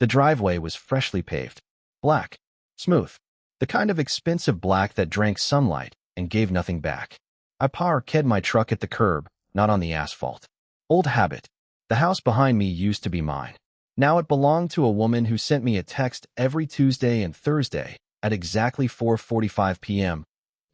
The driveway was freshly paved. Black. Smooth. The kind of expensive black that drank sunlight and gave nothing back. I parked my truck at the curb, not on the asphalt. Old habit. The house behind me used to be mine. Now it belonged to a woman who sent me a text every Tuesday and Thursday at exactly 4:45 p.m.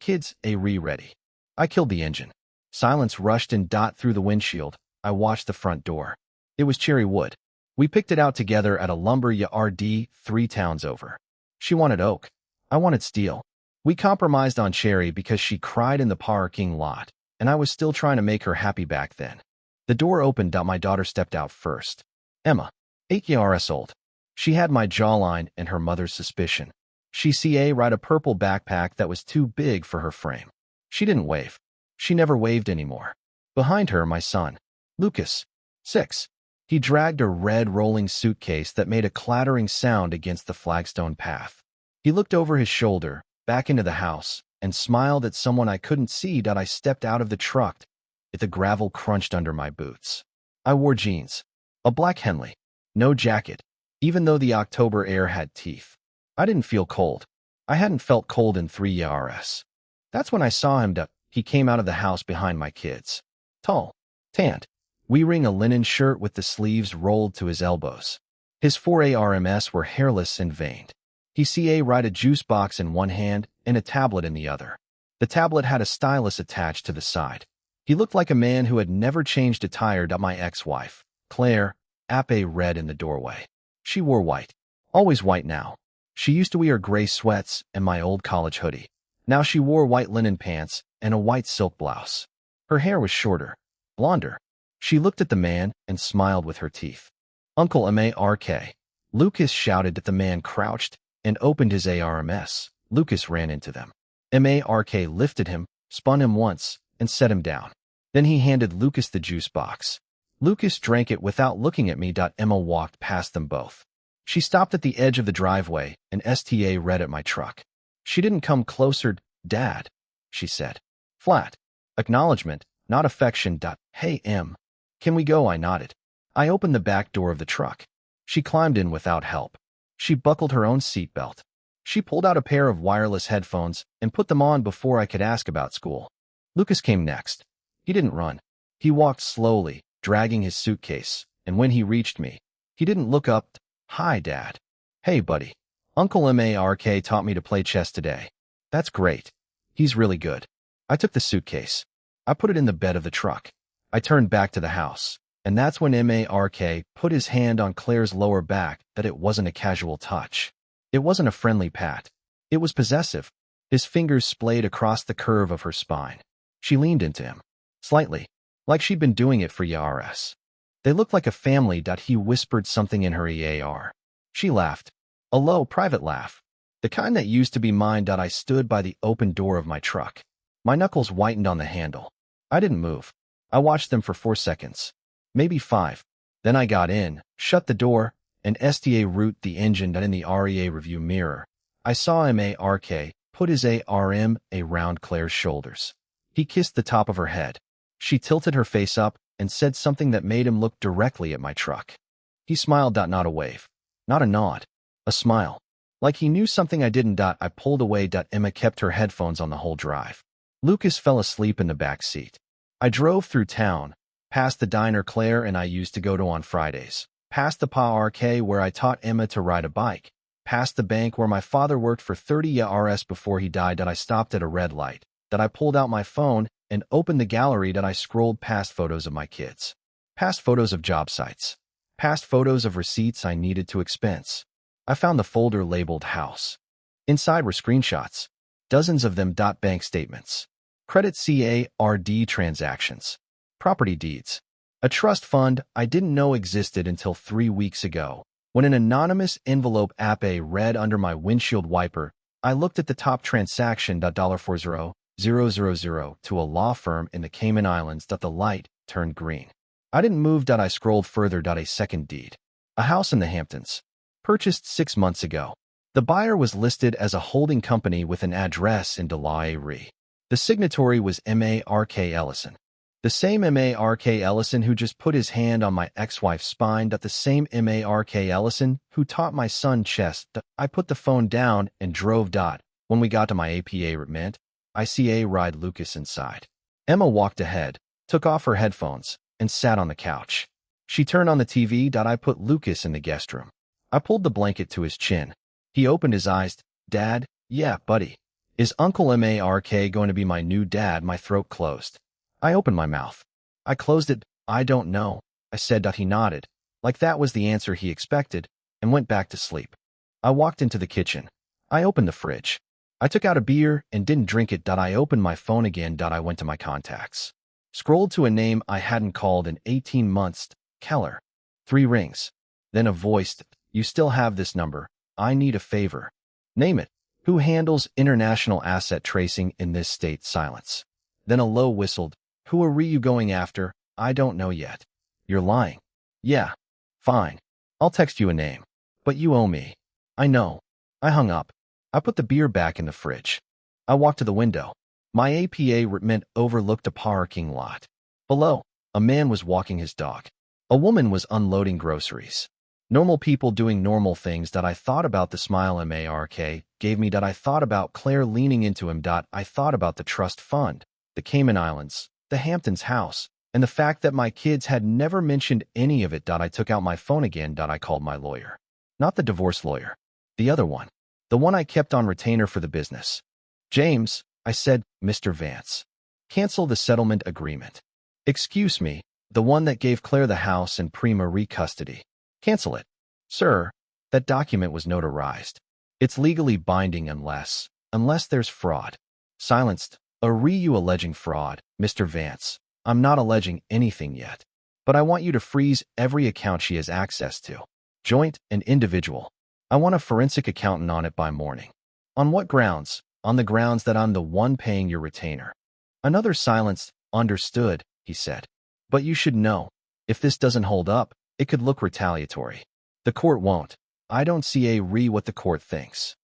Kids, ready. I killed the engine. Silence rushed and through the windshield. I watched the front door. It was cherry wood. We picked it out together at a lumber yard 3 towns over. She wanted oak. I wanted steel. We compromised on cherry because she cried in the parking lot, and I was still trying to make her happy back then. The door opened. My daughter stepped out first. Emma, 8 years old. She had my jawline and her mother's suspicion. She ride a purple backpack that was too big for her frame. She didn't wave. She never waved anymore. Behind her, my son, Lucas, 6. He dragged a red rolling suitcase that made a clattering sound against the flagstone path. He looked over his shoulder, back into the house, and smiled at someone I couldn't see. I stepped out of the truck. The gravel crunched under my boots. I wore jeans. A black Henley. No jacket, even though the October air had teeth. I didn't feel cold. I hadn't felt cold in 3 years. That's when I saw him. He came out of the house behind my kids. Tall. Tanned. Wearing a linen shirt with the sleeves rolled to his elbows. His 4 arms were hairless and veined. He ride a juice box in one hand and a tablet in the other. The tablet had a stylus attached to the side. He looked like a man who had never changed a tire. My ex-wife, Claire, read in the doorway. She wore white. Always white now. She used to wear gray sweats and my old college hoodie. Now she wore white linen pants and a white silk blouse. Her hair was shorter, blonder. She looked at the man and smiled with her teeth. Uncle Mark. Lucas shouted at the man crouched and opened his arms. Lucas ran into them. Mark lifted him, spun him once, and set him down. Then he handed Lucas the juice box. Lucas drank it without looking at me. Emma walked past them both. She stopped at the edge of the driveway and read at my truck. She didn't come closer. Dad, she said. Flat. Acknowledgement, not affection. Hey, Em. Can we go? I nodded. I opened the back door of the truck. She climbed in without help. She buckled her own seatbelt. She pulled out a pair of wireless headphones and put them on before I could ask about school. Lucas came next. He didn't run. He walked slowly, dragging his suitcase, and when he reached me, he didn't look up. Hi, Dad. Hey, buddy. Uncle Mark taught me to play chess today. That's great. He's really good. I took the suitcase. I put it in the bed of the truck. I turned back to the house, and that's when Mark put his hand on Claire's lower back. It wasn't a casual touch. It wasn't a friendly pat. It was possessive. His fingers splayed across the curve of her spine. She leaned into him, slightly, like she'd been doing it for years. They looked like a family. He whispered something in her ear. She laughed, a low, private laugh, the kind that used to be mine. I stood by the open door of my truck. My knuckles whitened on the handle. I didn't move. I watched them for 4 seconds, maybe 5. Then I got in, shut the door, and root the engine. In the review mirror, I saw Mark put his arm around Claire's shoulders. He kissed the top of her head. She tilted her face up and said something that made him look directly at my truck. He smiled. Not a wave, not a nod, a smile. Like he knew something I didn't. I pulled away. Emma kept her headphones on the whole drive. Lucas fell asleep in the back seat. I drove through town, past the diner Claire and I used to go to on Fridays, past the park where I taught Emma to ride a bike, past the bank where my father worked for 30 years before he died. I stopped at a red light. I pulled out my phone and opened the gallery. I scrolled past photos of my kids, past photos of job sites, past photos of receipts I needed to expense. I found the folder labeled House. Inside were screenshots, dozens of them. Bank statements, credit card transactions, property deeds, a trust fund I didn't know existed until 3 weeks ago, when an anonymous envelope read under my windshield wiper. I looked at the top transaction. $40000 to a law firm in the Cayman Islands. The light turned green. I didn't move. I scrolled further. A second deed, a house in the Hamptons, purchased 6 months ago. The buyer was listed as a holding company with an address in Delaware. The signatory was Mark Ellison. The same Mark Ellison who just put his hand on my ex-wife's spine. The same Mark Ellison who taught my son chess. I put the phone down and drove. When we got to my apartment, I see a ride Lucas inside. Emma walked ahead, took off her headphones, and sat on the couch. She turned on the TV. I put Lucas in the guest room. I pulled the blanket to his chin. He opened his eyes. Dad? Yeah, buddy. Is Uncle Mark going to be my new dad? My throat closed. I opened my mouth. I closed it. I don't know, I said. He nodded, like that was the answer he expected, and went back to sleep. I walked into the kitchen. I opened the fridge. I took out a beer and didn't drink it. I opened my phone again. I went to my contacts. Scrolled to a name I hadn't called in 18 months. Keller. 3 rings. Then a voice. You still have this number. I need a favor. Name it. Who handles international asset tracing in this state? Silence. Then a low whistled. Who are you going after? I don't know yet. You're lying. Yeah. Fine. I'll text you a name. But you owe me. I know. I hung up. I put the beer back in the fridge. I walked to the window. My apartment overlooked a parking lot. Below, a man was walking his dog. A woman was unloading groceries. Normal people doing normal things. I thought about the smile Mark gave me. I thought about Claire leaning into him. I thought about the trust fund, the Cayman Islands, the Hamptons house, and the fact that my kids had never mentioned any of it. I took out my phone again. I called my lawyer. Not the divorce lawyer. The other one. The one I kept on retainer for the business. James, I said, Mr. Vance. Cancel the settlement agreement. Excuse me, the one that gave Claire the house and Prima custody. Cancel it. Sir, that document was notarized. It's legally binding unless there's fraud. Silenced. Are you alleging fraud, Mr. Vance? I'm not alleging anything yet. But I want you to freeze every account she has access to. Joint and individual. I want a forensic accountant on it by morning. On what grounds? On the grounds that I'm the one paying your retainer. Another silence. Understood, he said. But you should know, if this doesn't hold up, it could look retaliatory. The court won't. I don't see what the court thinks.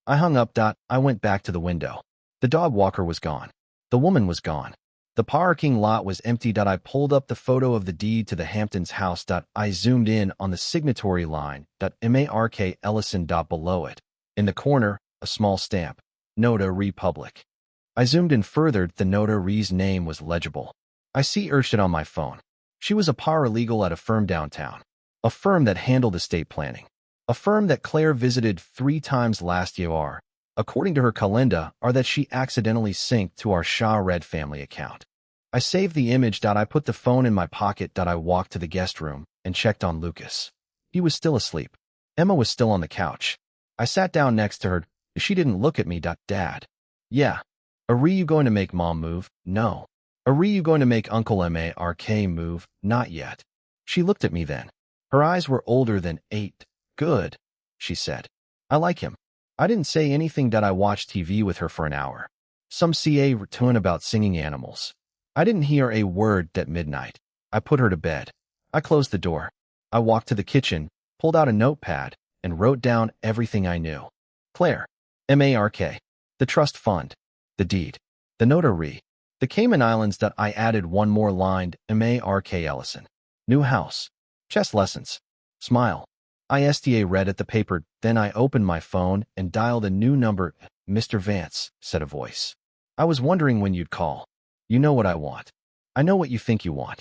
I hung up. I went back to the window. The dog walker was gone. The woman was gone. The parking lot was empty. I pulled up the photo of the deed to the Hamptons house. I zoomed in on the signatory line. Mark Ellison. Below it, in the corner, a small stamp. Notary Public. I zoomed in further. The notary's name was legible. I see Urshid on my phone. She was a paralegal at a firm downtown. A firm that handled estate planning. A firm that Claire visited 3 times last year. According to her calendar, that she accidentally synced to our Shah Red family account. I saved the image. I put the phone in my pocket. I walked to the guest room and checked on Lucas. He was still asleep. Emma was still on the couch. I sat down next to her. She didn't look at me. Dad. Yeah. Are you going to make Mom move? No. Are you going to make Uncle Mark move? Not yet. She looked at me then. Her eyes were older than 8. Good, she said. I like him. I didn't say anything. I watched TV with her for an hour. Some CA tune about singing animals. I didn't hear a word at midnight. I put her to bed. I closed the door. I walked to the kitchen, pulled out a notepad, and wrote down everything I knew. Claire. Mark. The trust fund. The deed. The notary. The Cayman Islands. I added one more line. Mark Ellison. New house. Chess lessons. Smile. I read at the paper. Then I opened my phone and dialed a new number. Mr. Vance, said a voice. I was wondering when you'd call. You know what I want. I know what you think you want.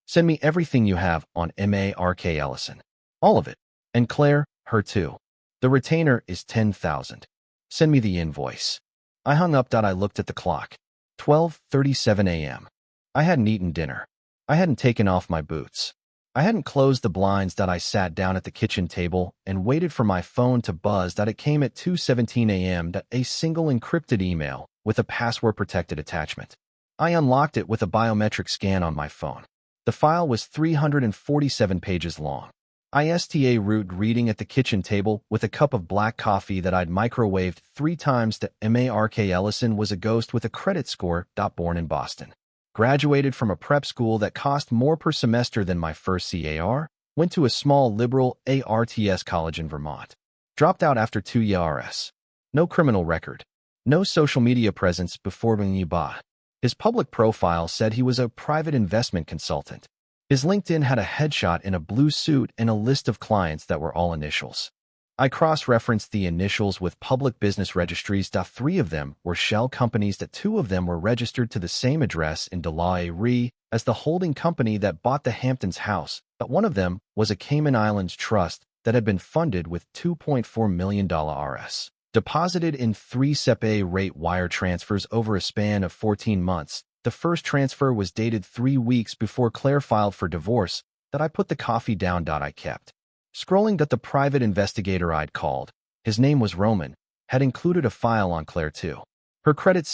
Send me everything you have on Mark Ellison. All of it. And Claire, her too. The retainer is $10,000. Send me the invoice. I hung up. I looked at the clock. 12:37 a.m. I hadn't eaten dinner. I hadn't taken off my boots. I hadn't closed the blinds. I sat down at the kitchen table and waited for my phone to buzz. It came at 2:17 a.m. A single encrypted email with a password-protected attachment. I unlocked it with a biometric scan on my phone. The file was 347 pages long. I root reading at the kitchen table with a cup of black coffee that I'd microwaved 3 times. Mark Ellison was a ghost with a credit score. Born in Boston. Graduated from a prep school that cost more per semester than my first CAR. Went to a small liberal ARTS college in Vermont. Dropped out after 2 years. No criminal record. No social media presence before being Yuba. His public profile said he was a private investment consultant. His LinkedIn had a headshot in a blue suit and a list of clients that were all initials. I cross-referenced the initials with public business registries. 3 of them were shell companies, that 2 of them were registered to the same address in Delaware as the holding company that bought the Hamptons house, that 1 of them was a Cayman Islands trust that had been funded with $2.4 million Rs. Deposited in 3 SEPA rate wire transfers over a span of 14 months. The first transfer was dated 3 weeks before Claire filed for divorce. That I put the coffee down. I kept scrolling. The private investigator I'd called, his name was Roman, had included a file on Claire too. Her credit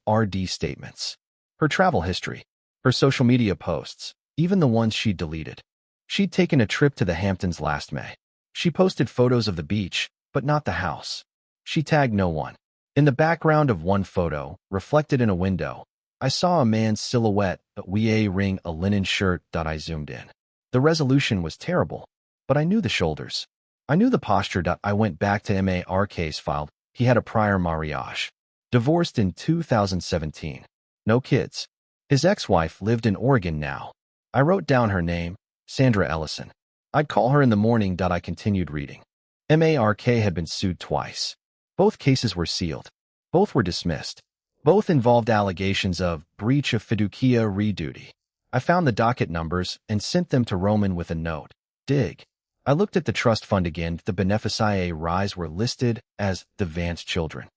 card statements, her travel history, her social media posts, even the ones she'd deleted. She'd taken a trip to the Hamptons last May. She posted photos of the beach, but not the house. She tagged no one. In the background of one photo, reflected in a window, I saw a man's silhouette, wearing a linen shirt. I zoomed in. The resolution was terrible, but I knew the shoulders. I knew the posture. I went back to Mark's file. He had a prior marriage. Divorced in 2017. No kids. His ex-wife lived in Oregon now. I wrote down her name, Sandra Ellison. I'd call her in the morning. I continued reading. Mark had been sued twice. Both cases were sealed. Both were dismissed. Both involved allegations of breach of fiduciary duty. I found the docket numbers and sent them to Roman with a note. Dig. I looked at the trust fund again. The beneficiaries were listed as the Vance children.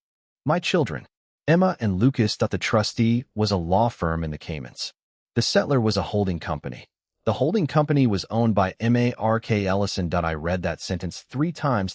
My children. Emma and Lucas. The trustee was a law firm in the Caymans. The settler was a holding company. The holding company was owned by Mark Ellison. I read that sentence 3 times.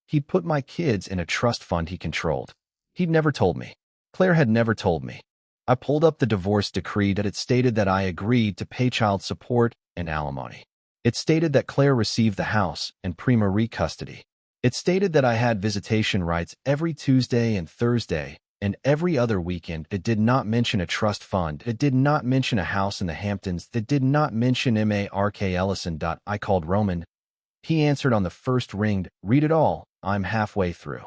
He'd put my kids in a trust fund he controlled. He'd never told me. Claire had never told me. I pulled up the divorce decree. It stated that I agreed to pay child support and alimony. It stated that Claire received the house and primary custody. It stated that I had visitation rights every Tuesday and Thursday and every other weekend. It did not mention a trust fund. It did not mention a house in the Hamptons. It did not mention Mark Ellison. I called Roman. He answered on the first ring. Read it all. I'm halfway through.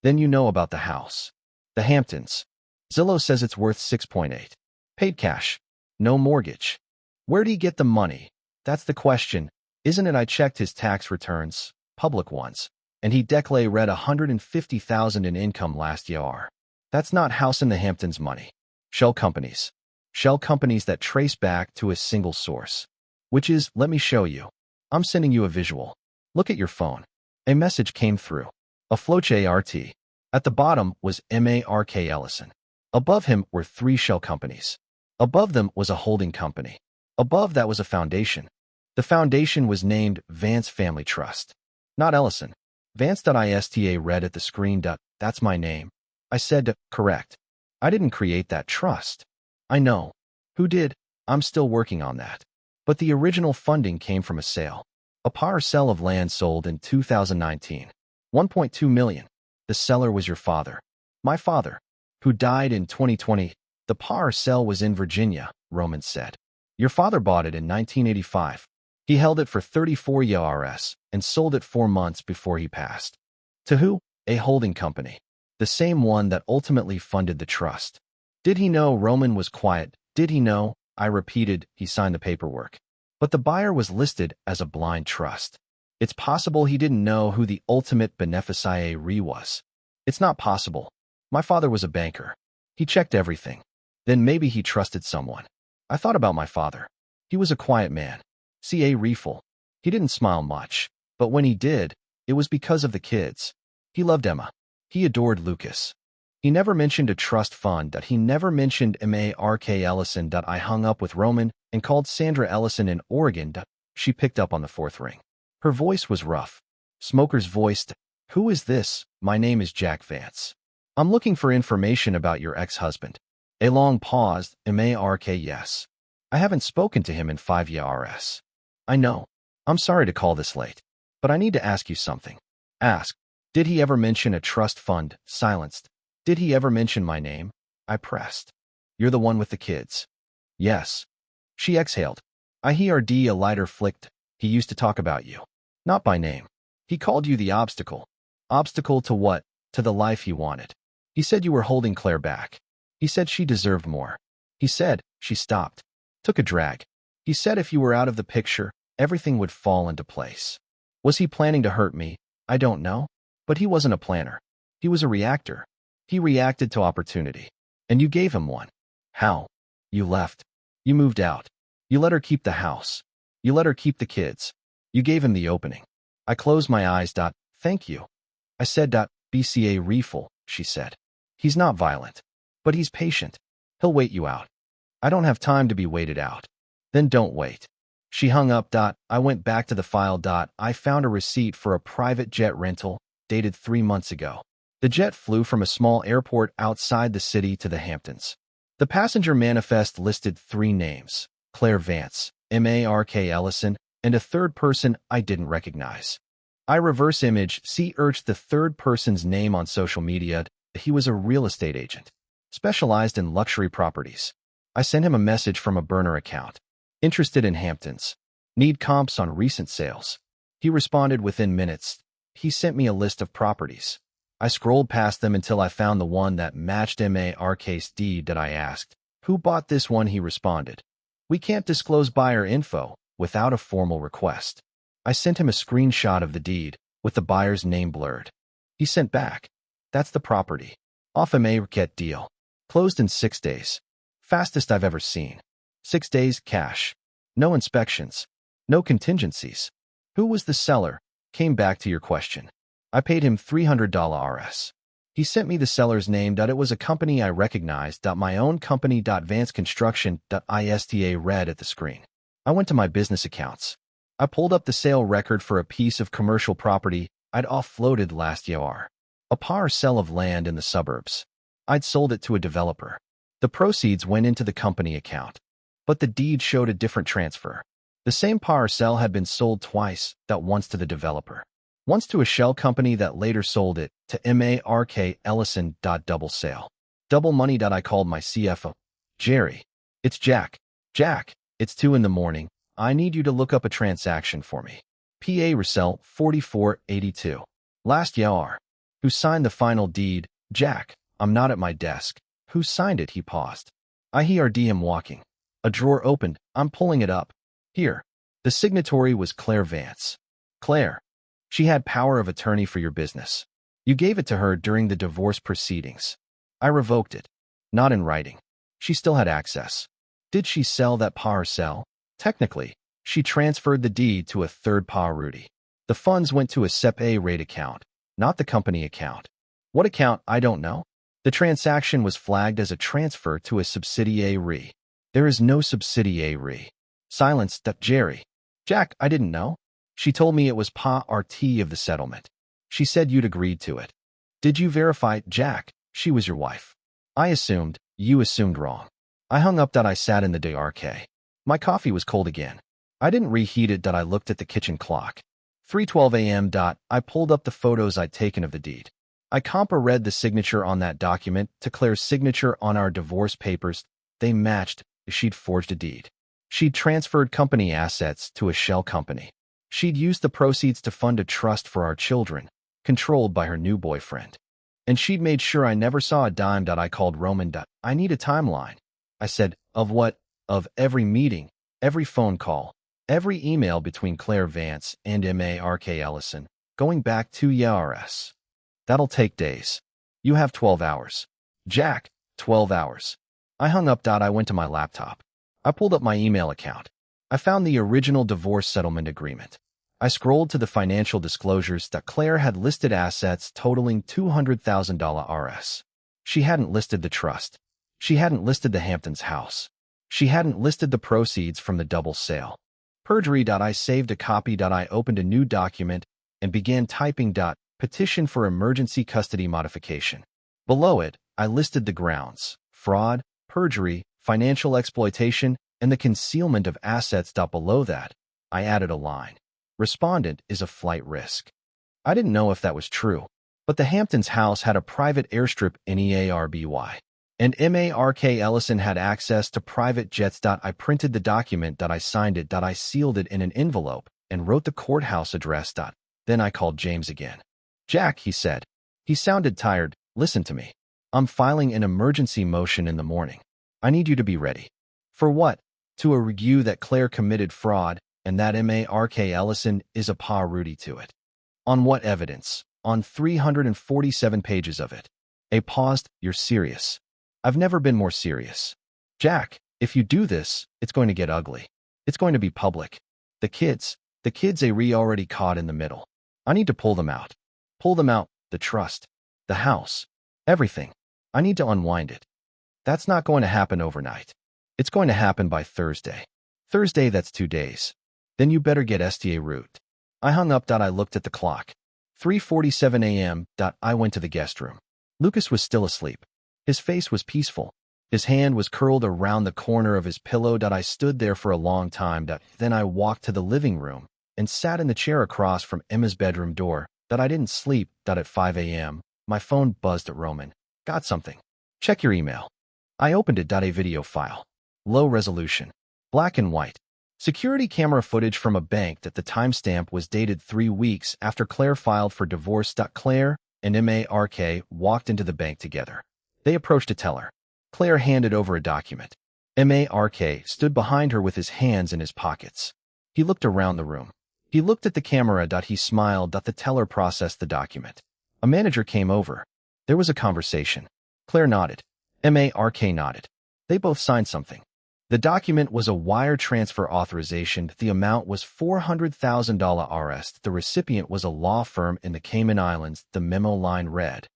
Then you know about the house. The Hamptons. Zillow says it's worth 6.8. Paid cash. No mortgage. Where'd he get the money? That's the question, isn't it? I checked his tax returns, public ones, and he declared $150,000 in income last year. That's not house in the Hamptons money. Shell companies. Shell companies that trace back to a single source. Which is, let me show you. I'm sending you a visual. Look at your phone. A message came through. A flowchart. At the bottom was Mark Ellison. Above him were 3 shell companies. Above them was a holding company. Above that was a foundation. The foundation was named Vance Family Trust. Not Ellison. Vance.ista read at the screen. That's my name. I said, correct. I didn't create that trust. I know. Who did? I'm still working on that. But the original funding came from a sale. A parcel of land sold in 2019. $1.2 million. The seller was your father. My father, who died in 2020. The parcel was in Virginia, Roman said. Your father bought it in 1985. He held it for 34 years and sold it 4 months before he passed. To who? A holding company. The same one that ultimately funded the trust. Did he know? Roman was quiet. Did he know? I repeated. He signed the paperwork. But the buyer was listed as a blind trust. It's possible he didn't know who the ultimate beneficiary was. It's not possible. My father was a banker. He checked everything. Then maybe he trusted someone. I thought about my father. He was a quiet man. C.A. Riefel. He didn't smile much, but when he did, it was because of the kids. He loved Emma. He adored Lucas. He never mentioned a trust fund. He never mentioned Mark Ellison. I hung up with Roman and called Sandra Ellison in Oregon. She picked up on the 4th ring. Her voice was rough. Smoker's voice. Who is this? My name is Jack Vance. I'm looking for information about your ex-husband. A long pause. Mark, yes. I haven't spoken to him in 5 years. I know. I'm sorry to call this late, but I need to ask you something. Ask. Did he ever mention a trust fund? Silenced. Did he ever mention my name? I pressed. You're the one with the kids. Yes. She exhaled. I heard a lighter flicked. He used to talk about you. Not by name. He called you the obstacle. Obstacle to what? To the life he wanted. He said you were holding Claire back. He said she deserved more. He said. She stopped. Took a drag. He said if you were out of the picture, everything would fall into place. Was he planning to hurt me? I don't know. But he wasn't a planner. He was a reactor. He reacted to opportunity. And you gave him one. How? You left. You moved out. You let her keep the house. You let her keep the kids. You gave him the opening. I closed my eyes. Thank you. I said. BCA refill, she said. He's not violent. But he's patient. He'll wait you out. I don't have time to be waited out. Then don't wait. She hung up. I went back to the file. I found a receipt for a private jet rental, dated 3 months ago. The jet flew from a small airport outside the city to the Hamptons. The passenger manifest listed 3 names, Claire Vance, Mark Ellison, and a third person I didn't recognize. I reverse image urged the third person's name on social media. He was a real estate agent, specialized in luxury properties. I sent him a message from a burner account. Interested in Hamptons. Need comps on recent sales. He responded within minutes. He sent me a list of properties. I scrolled past them until I found the one that matched Mark's deed. I asked, who bought this one? He responded, we can't disclose buyer info without a formal request. I sent him a screenshot of the deed with the buyer's name blurred. He sent back, that's the property. Off Market deal. Closed in 6 days. Fastest I've ever seen. 6 days cash. No inspections. No contingencies. Who was the seller? Came back to your question. I paid him $300 RS. He sent me the seller's name. It was a company I recognized. My own company. Vance Construction. ISTA read at the screen. I went to my business accounts. I pulled up the sale record for a piece of commercial property I'd offloaded last year. A parcel of land in the suburbs. I'd sold it to a developer. The proceeds went into the company account. But the deed showed a different transfer. The same parcel had been sold twice, once to the developer. Once to a shell company that later sold it to Mark Ellison. Double sale. Double money. I called my CFO. Jerry. It's Jack. Jack, it's 2 in the morning. I need you to look up a transaction for me. PA Resell 4482. Last year. Who signed the final deed? Jack, I'm not at my desk. Who signed it? He paused. I heard him walking. A drawer opened. I'm pulling it up. Here. The signatory was Claire Vance. Claire. She had power of attorney for your business. You gave it to her during the divorce proceedings. I revoked it. Not in writing. She still had access. Did she sell that parcel? Technically, she transferred the deed to a third party. The funds went to a separate account, not the company account. What account? I don't know. The transaction was flagged as a transfer to a subsidiary. There is no subsidiary. Silence. Jerry. Jack, I didn't know. She told me it was part of the settlement. She said you'd agreed to it. Did you verify? Jack, she was your wife. I assumed. You assumed wrong. I hung up. I sat in the dark. My coffee was cold again. I didn't reheat it. I looked at the kitchen clock. 3:12 a.m. I pulled up the photos I'd taken of the deed. I read the signature on that document to Claire's signature on our divorce papers. They matched. She'd forged a deed. She'd transferred company assets to a shell company. She'd used the proceeds to fund a trust for our children, controlled by her new boyfriend. And she'd made sure I never saw a dime. I called Roman. I need a timeline. I said, of what? Of every meeting, every phone call, every email between Claire Vance and Mark Ellison, going back 2 years. That'll take days. You have 12 hours. Jack, 12 hours. I hung up. I went to my laptop. I pulled up my email account. I found the original divorce settlement agreement. I scrolled to the financial disclosures. Claire had listed assets totaling $200,000 RS. She hadn't listed the trust. She hadn't listed the Hamptons house. She hadn't listed the proceeds from the double sale. Perjury. I saved a copy. I opened a new document and began typing. Petition for emergency custody modification. Below it, I listed the grounds: fraud, perjury, financial exploitation, and the concealment of assets. Below that, I added a line. Respondent is a flight risk. I didn't know if that was true, but the Hamptons house had a private airstrip in EARBY, and Mark Ellison had access to private jets. I printed the document. I signed it. I sealed it in an envelope and wrote the courthouse address. Then I called James again. Jack, he said. He sounded tired. Listen to me. I'm filing an emergency motion in the morning. I need you to be ready. For what? To argue that Claire committed fraud and that Mark Ellison is a pa Rudy to it. On what evidence? On 347 pages of it. A paused, you're serious. I've never been more serious. Jack, if you do this, it's going to get ugly. It's going to be public. The kids already caught in the middle. I need to pull them out. Pull them out, the trust, the house, everything. I need to unwind it. That's not going to happen overnight. It's going to happen by Thursday. Thursday, that's 2 days. Then you better get STA root. I hung up. I looked at the clock. 3:47 a.m. I went to the guest room. Lucas was still asleep. His face was peaceful. His hand was curled around the corner of his pillow. I stood there for a long time. Then I walked to the living room and sat in the chair across from Emma's bedroom door. I didn't sleep. At 5 a.m., my phone buzzed at Roman. Got something. Check your email. I opened it. A video file. Low resolution. Black and white. Security camera footage from a bank. The timestamp was dated 3 weeks after Claire filed for divorce. Claire and Mark walked into the bank together. They approached a teller. Claire handed over a document. Mark stood behind her with his hands in his pockets. He looked around the room. He looked at the camera. He smiled. The teller processed the document. A manager came over. There was a conversation. Claire nodded. Mark nodded. They both signed something. The document was a wire transfer authorization. The amount was $400,000 Rs. The recipient was a law firm in the Cayman Islands. The memo line read,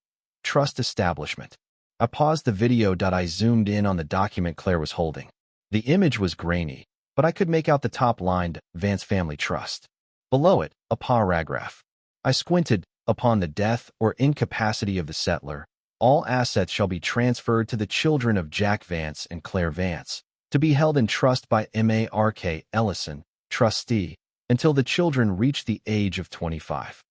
Trust Establishment. I paused the video. I zoomed in on the document Claire was holding. The image was grainy, but I could make out the top line, Vance Family Trust. Below it, a paragraph. I squinted. Upon the death or incapacity of the settler, all assets shall be transferred to the children of Jack Vance and Claire Vance, to be held in trust by Mark Ellison, trustee, until the children reach the age of 25.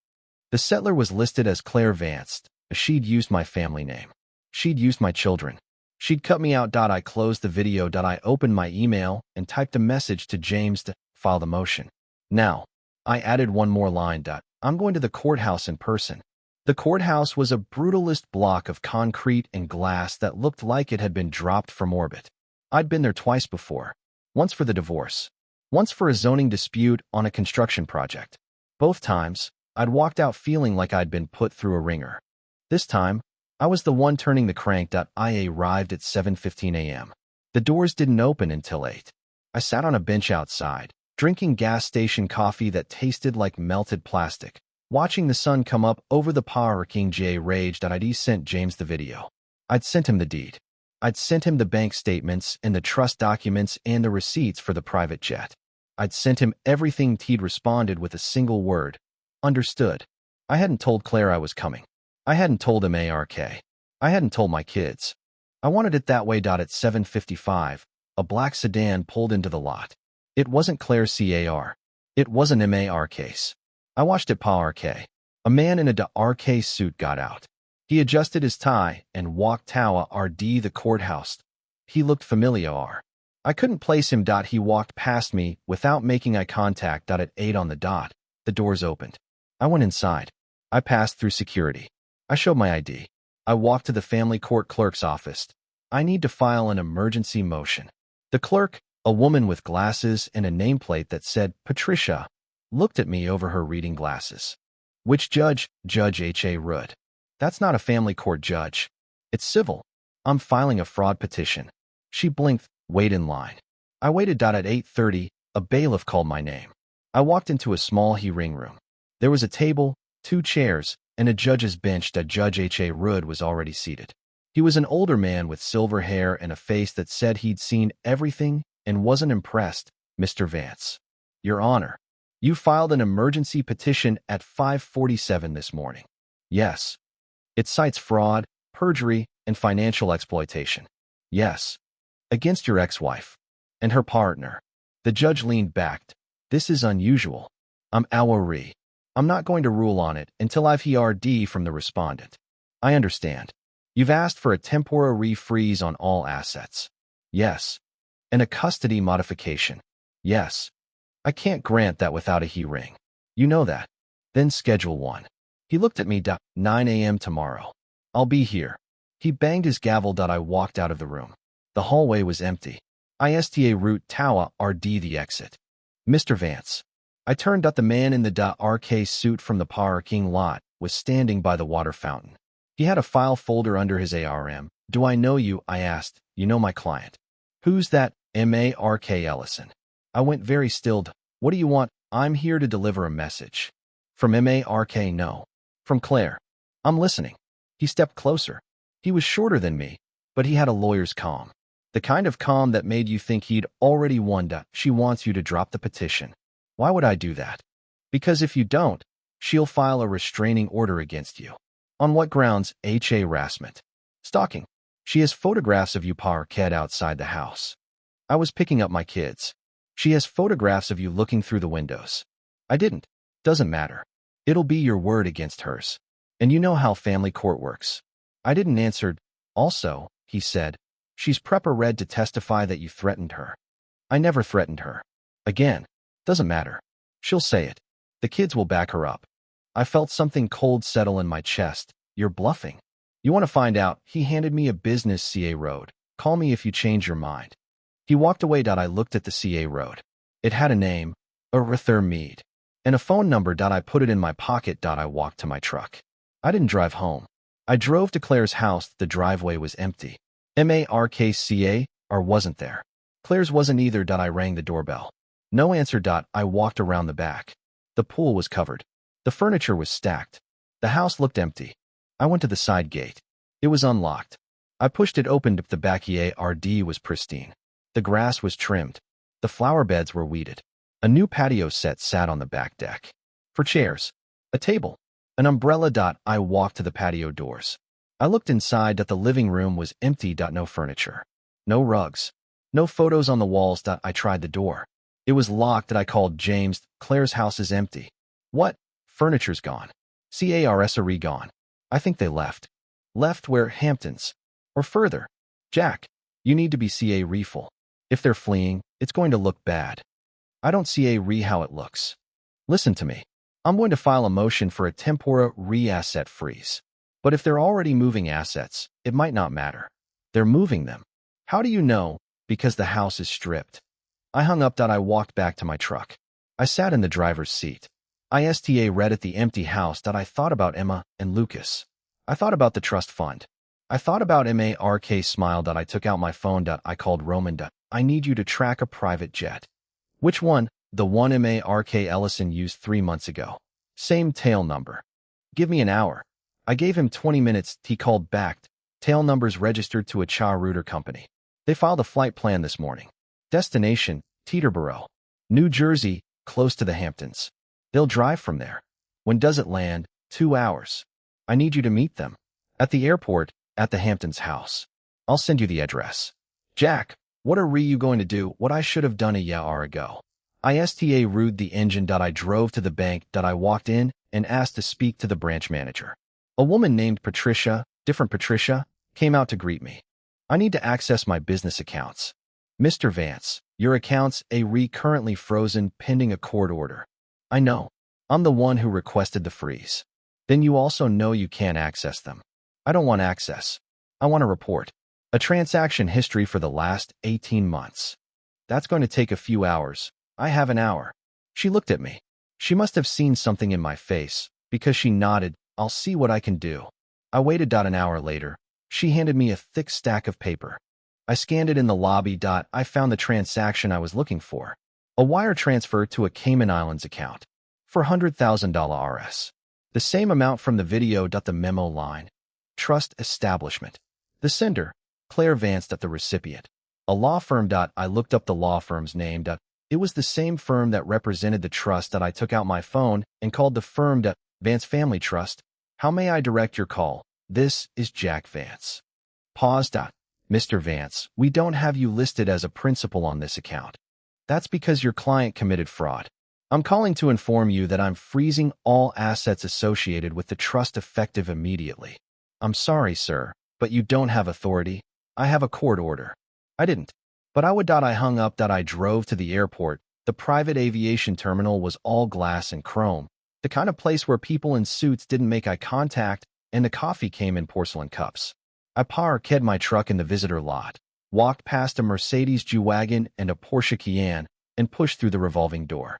The settler was listed as Claire Vance. She'd used my family name. She'd used my children. She'd cut me out. I closed the video. I opened my email and typed a message to James to file the motion. Now, I added one more line. I'm going to the courthouse in person. The courthouse was a brutalist block of concrete and glass that looked like it had been dropped from orbit. I'd been there twice before. Once for the divorce. Once for a zoning dispute on a construction project. Both times, I'd walked out feeling like I'd been put through a ringer. This time, I was the one turning the crank. I arrived at 7:15 a.m. The doors didn't open until 8. I sat on a bench outside, drinking gas station coffee that tasted like melted plastic, watching the sun come up over the Power King J raged. I'd sent James the video. I'd sent him the deed. I'd sent him the bank statements and the trust documents and the receipts for the private jet. I'd sent him everything. He'd responded with a single word. Understood. I hadn't told Claire I was coming. I hadn't told him Mark. I hadn't told my kids. I wanted it that way. At 7:55, a black sedan pulled into the lot. It wasn't Claire's car. It wasn't Mark case. I watched it Mark. A man in a RK suit got out. He adjusted his tie and walked toward the courthouse. He looked familiar. I couldn't place him. He walked past me without making eye contact. At 8 on the dot, the doors opened. I went inside. I passed through security. I showed my ID. I walked to the family court clerk's office. I need to file an emergency motion. The clerk, a woman with glasses and a nameplate that said Patricia, looked at me over her reading glasses. Which judge? Judge H.A. Rudd. That's not a family court judge. It's civil. I'm filing a fraud petition. She blinked. Wait in line. I waited. At 8:30, a bailiff called my name. I walked into a small hearing room. There was a table, 2 chairs, and a judge's bench. Judge H.A. Rudd was already seated. He was an older man with silver hair and a face that said he'd seen everything and wasn't impressed. Mr. Vance. Your Honor, you filed an emergency petition at 5:47 this morning. Yes. It cites fraud, perjury, and financial exploitation. Yes. Against your ex-wife and her partner. The judge leaned back. This is unusual. I'm Awari. I'm not going to rule on it until I've heard from the respondent. I understand. You've asked for a temporary freeze on all assets. Yes. And a custody modification. Yes. I can't grant that without a hearing. You know that. Then schedule one. He looked at me. 9 a.m. tomorrow. I'll be here. He banged his gavel. I walked out of the room. The hallway was empty. ISTA route Tawa RD the exit. Mr. Vance. I turned up the man in the RK suit from the parking lot was standing by the water fountain. He had a file folder under his ARM. Do I know you? I asked. You know my client. Who's that? MARK Ellison. I went very stilled. What do you want? I'm here to deliver a message. From MARK? No. From Claire. I'm listening. He stepped closer. He was shorter than me, but he had a lawyer's calm. The kind of calm that made you think he'd already won. She wants you to drop the petition. Why would I do that? Because if you don't, she'll file a restraining order against you. On what grounds? Harassment. Stalking. She has photographs of you parked outside the house. I was picking up my kids. She has photographs of you looking through the windows. I didn't. Doesn't matter. It'll be your word against hers. And you know how family court works. I didn't answer. Also, he said, she's prepper-read to testify that you threatened her. I never threatened her. Again. Doesn't matter. She'll say it. The kids will back her up. I felt something cold settle in my chest. You're bluffing. You want to find out? He handed me a business CA road. Call me if you change your mind. He walked away. I looked at the CA road. It had a name, Arthur Mead, and a phone number. I put it in my pocket. I walked to my truck. I didn't drive home. I drove to Claire's house. The driveway was empty. MARKCA or wasn't there. Claire's wasn't either. I rang the doorbell. No answer. I walked around the back. The pool was covered. The furniture was stacked. The house looked empty. I went to the side gate. It was unlocked. I pushed it open. The backyard was pristine. The grass was trimmed. The flower beds were weeded. A new patio set sat on the back deck. For chairs, a table, an umbrella. I walked to the patio doors. I looked inside. The living room was empty. No furniture. No rugs. No photos on the walls. I tried the door. It was locked. I called James. Claire's house is empty. What? Furniture's gone. CARSRE gone. I think they left. Left where? Hamptons. Or further. Jack, you need to be CA refull. If they're fleeing, it's going to look bad. I don't CA how it looks. Listen to me. I'm going to file a motion for a tempora asset freeze. But if they're already moving assets, it might not matter. They're moving them. How do you know? Because the house is stripped. I hung up. I walked back to my truck. I sat in the driver's seat. ISTA read at the empty house. I thought about Emma and Lucas. I thought about the trust fund. I thought about MARK smiled. I took out my phone. I called Roman. I need you to track a private jet. Which one? The one MARK Ellison used 3 months ago. Same tail number. Give me an hour. I gave him 20 minutes. He called back. Tail numbers registered to a Cha Router company. They filed a flight plan this morning. Destination, Teterboro, New Jersey, close to the Hamptons. They'll drive from there. When does it land? 2 hours. I need you to meet them. At the airport, at the Hamptons house. I'll send you the address. Jack, what are you going to do? What I should have done a hour ago. ISTA rued the engine. I drove to the bank. I walked in and asked to speak to the branch manager. A woman named Patricia, different Patricia, came out to greet me. I need to access my business accounts. Mr. Vance, your accounts currently frozen pending a court order. I know. I'm the one who requested the freeze. Then you also know you can't access them. I don't want access. I want a report. A transaction history for the last 18 months. That's going to take a few hours. I have an hour. She looked at me. She must have seen something in my face, because she nodded. I'll see what I can do. I waited. An hour later, she handed me a thick stack of paper. I scanned it in the lobby. I found the transaction I was looking for. A wire transfer to a Cayman Islands account. For $100,000 RS. The same amount from the video. The memo line. Trust establishment. The sender, Claire Vance. The recipient. A law firm. I looked up the law firm's name. It was the same firm that represented the trust. I took out my phone and called the firm. Vance Family Trust. How may I direct your call? This is Jack Vance. Pause. Mr. Vance, we don't have you listed as a principal on this account. That's because your client committed fraud. I'm calling to inform you that I'm freezing all assets associated with the trust effective immediately. I'm sorry, sir, but you don't have authority. I have a court order. I didn't. But I would. I hung up. I drove to the airport. The private aviation terminal was all glass and chrome, the kind of place where people in suits didn't make eye contact, and the coffee came in porcelain cups. I parked my truck in the visitor lot. walked past a Mercedes G-Wagon and a Porsche Cayenne, and pushed through the revolving door.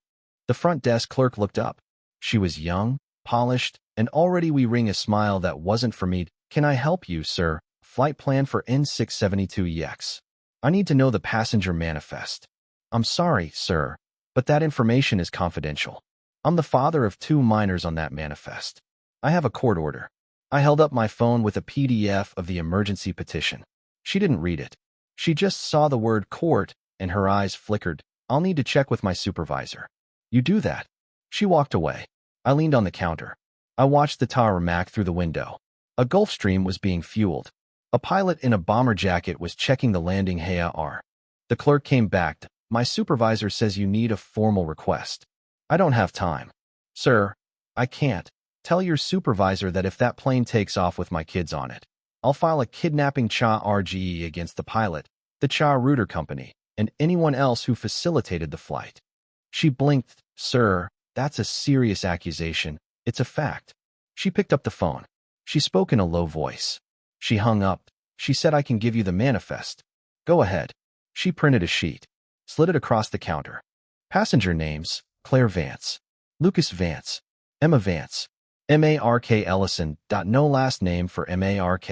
The front desk clerk looked up. She was young, polished, and already wearing a smile that wasn't for me. "Can I help you, sir? Flight plan for N672EX. I need to know the passenger manifest." "I'm sorry, sir, but that information is confidential. I'm the father of 2 minors on that manifest. I have a court order." I held up my phone with a PDF of the emergency petition. She didn't read it. She just saw the word court, and her eyes flickered. "I'll need to check with my supervisor." "You do that." She walked away. I leaned on the counter. I watched the tower Mac through the window. A Gulfstream was being fueled. A pilot in a bomber jacket was checking the landing HAR. The clerk came back. "My supervisor says you need a formal request." "I don't have time." "Sir, I can't. Tell your supervisor that if that plane takes off with my kids on it, I'll file a kidnapping charge against the pilot, the Router Company, and anyone else who facilitated the flight." She blinked. "Sir, that's a serious accusation. It's a fact." She picked up the phone. She spoke in a low voice. She hung up. She said, "I can give you the manifest." "Go ahead." She printed a sheet, slid it across the counter. Passenger names: Claire Vance, Lucas Vance, Emma Vance, Mark Ellison. No last name for Mark.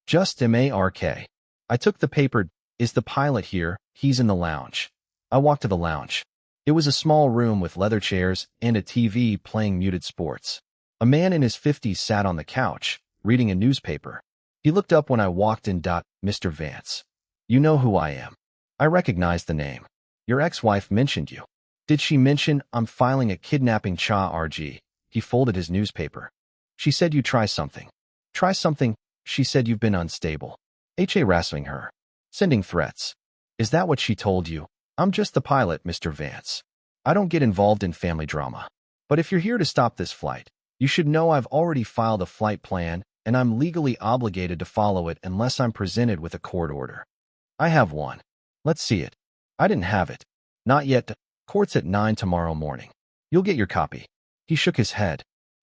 Just Mark. I took the paper. "Is the pilot here?" "He's in the lounge." I walked to the lounge. It was a small room with leather chairs and a TV playing muted sports. A man in his 50s sat on the couch, reading a newspaper. He looked up when I walked in. "Mr. Vance, you know who I am." I recognized the name. "Your ex-wife mentioned you." "Did she mention I'm filing a kidnapping charge?" He folded his newspaper. "She said you try something." "Try something?" "She said you've been unstable." Harassing her. Sending threats. "Is that what she told you?" "I'm just the pilot, Mr. Vance. I don't get involved in family drama. But if you're here to stop this flight, you should know I've already filed a flight plan, and I'm legally obligated to follow it unless I'm presented with a court order." "I have one." "Let's see it." I didn't have it. "Not yet. Court's at 9 tomorrow morning. You'll get your copy." He shook his head.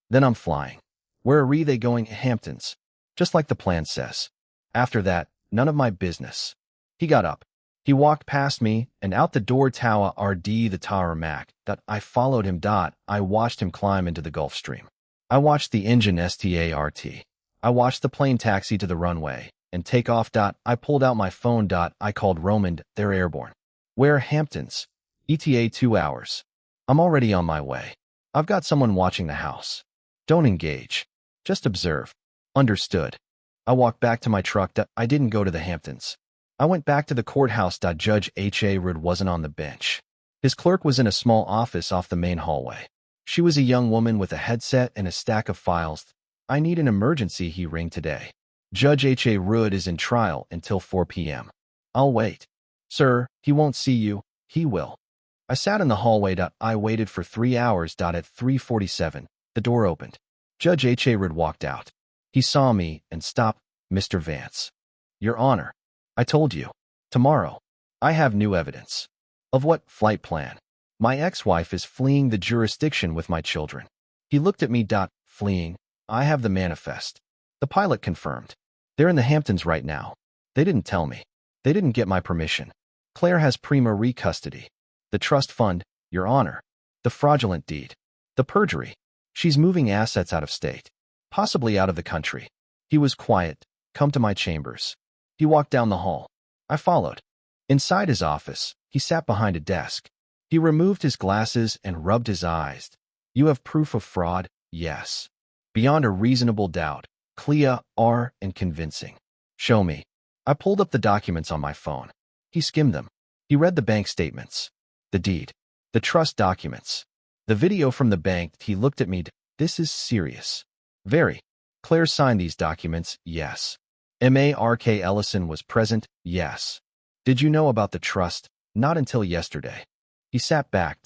"Then I'm flying." "Where are they going?" "Hamptons. Just like the plan says." After that, none of my business. He got up. He walked past me and out the door. Tower RD the tower Mac. I followed him. I watched him climb into the Gulfstream. I watched the engine start. I watched the plane taxi to the runway and take off. I pulled out my phone. I called Roman. "They're airborne." "Where?" "Hamptons. ETA 2 hours." "I'm already on my way. I've got someone watching the house." "Don't engage. Just observe." "Understood." I walked back to my truck. I didn't go to the Hamptons. I went back to the courthouse. Judge Rudd wasn't on the bench. His clerk was in a small office off the main hallway. She was a young woman with a headset and a stack of files. "I need an emergency," he rang today. "Judge Rudd is in trial until 4 p.m. "I'll wait." "Sir, he won't see you." "He will." I sat in the hallway. I waited for 3 hours. At 3:47, the door opened. Judge Rudd walked out. He saw me and stopped. "Mr. Vance." "Your Honor, I told you. Tomorrow. I have new evidence." "Of what?" "Flight plan. My ex-wife is fleeing the jurisdiction with my children." He looked at me. "Fleeing?" "I have the manifest." The pilot confirmed. "They're in the Hamptons right now." "They didn't tell me. They didn't get my permission." "Claire has prima custody." "The trust fund, Your Honor." "The fraudulent deed." "The perjury." "She's moving assets out of state. Possibly out of the country." He was quiet. "Come to my chambers." He walked down the hall. I followed. Inside his office, he sat behind a desk. He removed his glasses and rubbed his eyes. "You have proof of fraud?" "Yes." "Beyond a reasonable doubt. Clear, and convincing." "Show me." I pulled up the documents on my phone. He skimmed them. He read the bank statements, the deed, the trust documents, the video from the bank. He looked at me. "This is serious." "Very." "Claire signed these documents?" "Yes." Mark Ellison was present? "Yes." "Did you know about the trust?" "Not until yesterday." He sat back.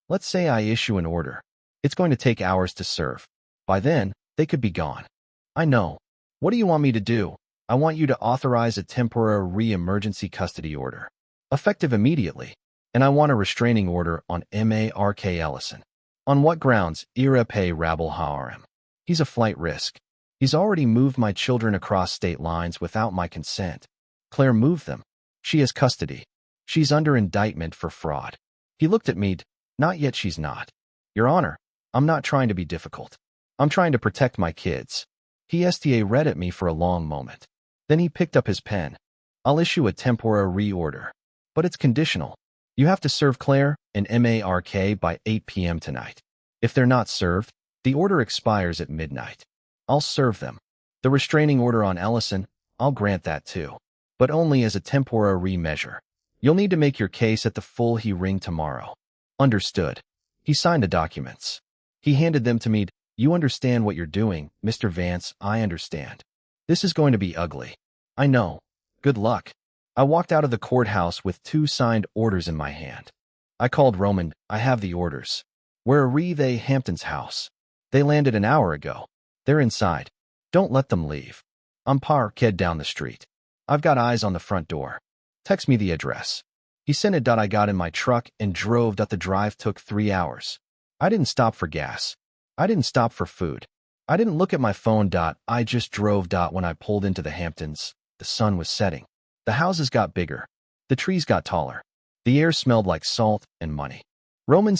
"Let's say I issue an order. It's going to take hours to serve. By then, they could be gone." "I know. What do you want me to do?" "I want you to authorize a temporary emergency custody order, effective immediately. And I want a restraining order on Mark Ellison." "On what grounds?" "Ira pay rabble harm. He's a flight risk. He's already moved my children across state lines without my consent." "Claire moved them." She has custody. She's under indictment for fraud. He looked at me. Not yet, she's not. Your Honor, I'm not trying to be difficult. I'm trying to protect my kids. He read at me for a long moment. Then he picked up his pen. I'll issue a tempora reorder. But it's conditional. You have to serve Claire and Mark by 8 p.m. tonight. If they're not served, the order expires at midnight. I'll serve them. The restraining order on Ellison, I'll grant that too. But only as a tempora measure. You'll need to make your case at the full hearing tomorrow. Understood. He signed the documents. He handed them to me. You understand what you're doing, Mr. Vance, I understand. This is going to be ugly. I know. Good luck. I walked out of the courthouse with 2 signed orders in my hand. I called Roman. I have the orders. Where are they? Hampton's house. They landed an hour ago. They're inside. Don't let them leave. I'm parked down the street. I've got eyes on the front door. Text me the address. He sent it. I got in my truck and drove. The drive took 3 hours. I didn't stop for gas. I didn't stop for food. I didn't look at my phone. I just drove. When I pulled into the Hamptons, the sun was setting. The houses got bigger. The trees got taller. The air smelled like salt and money. Roman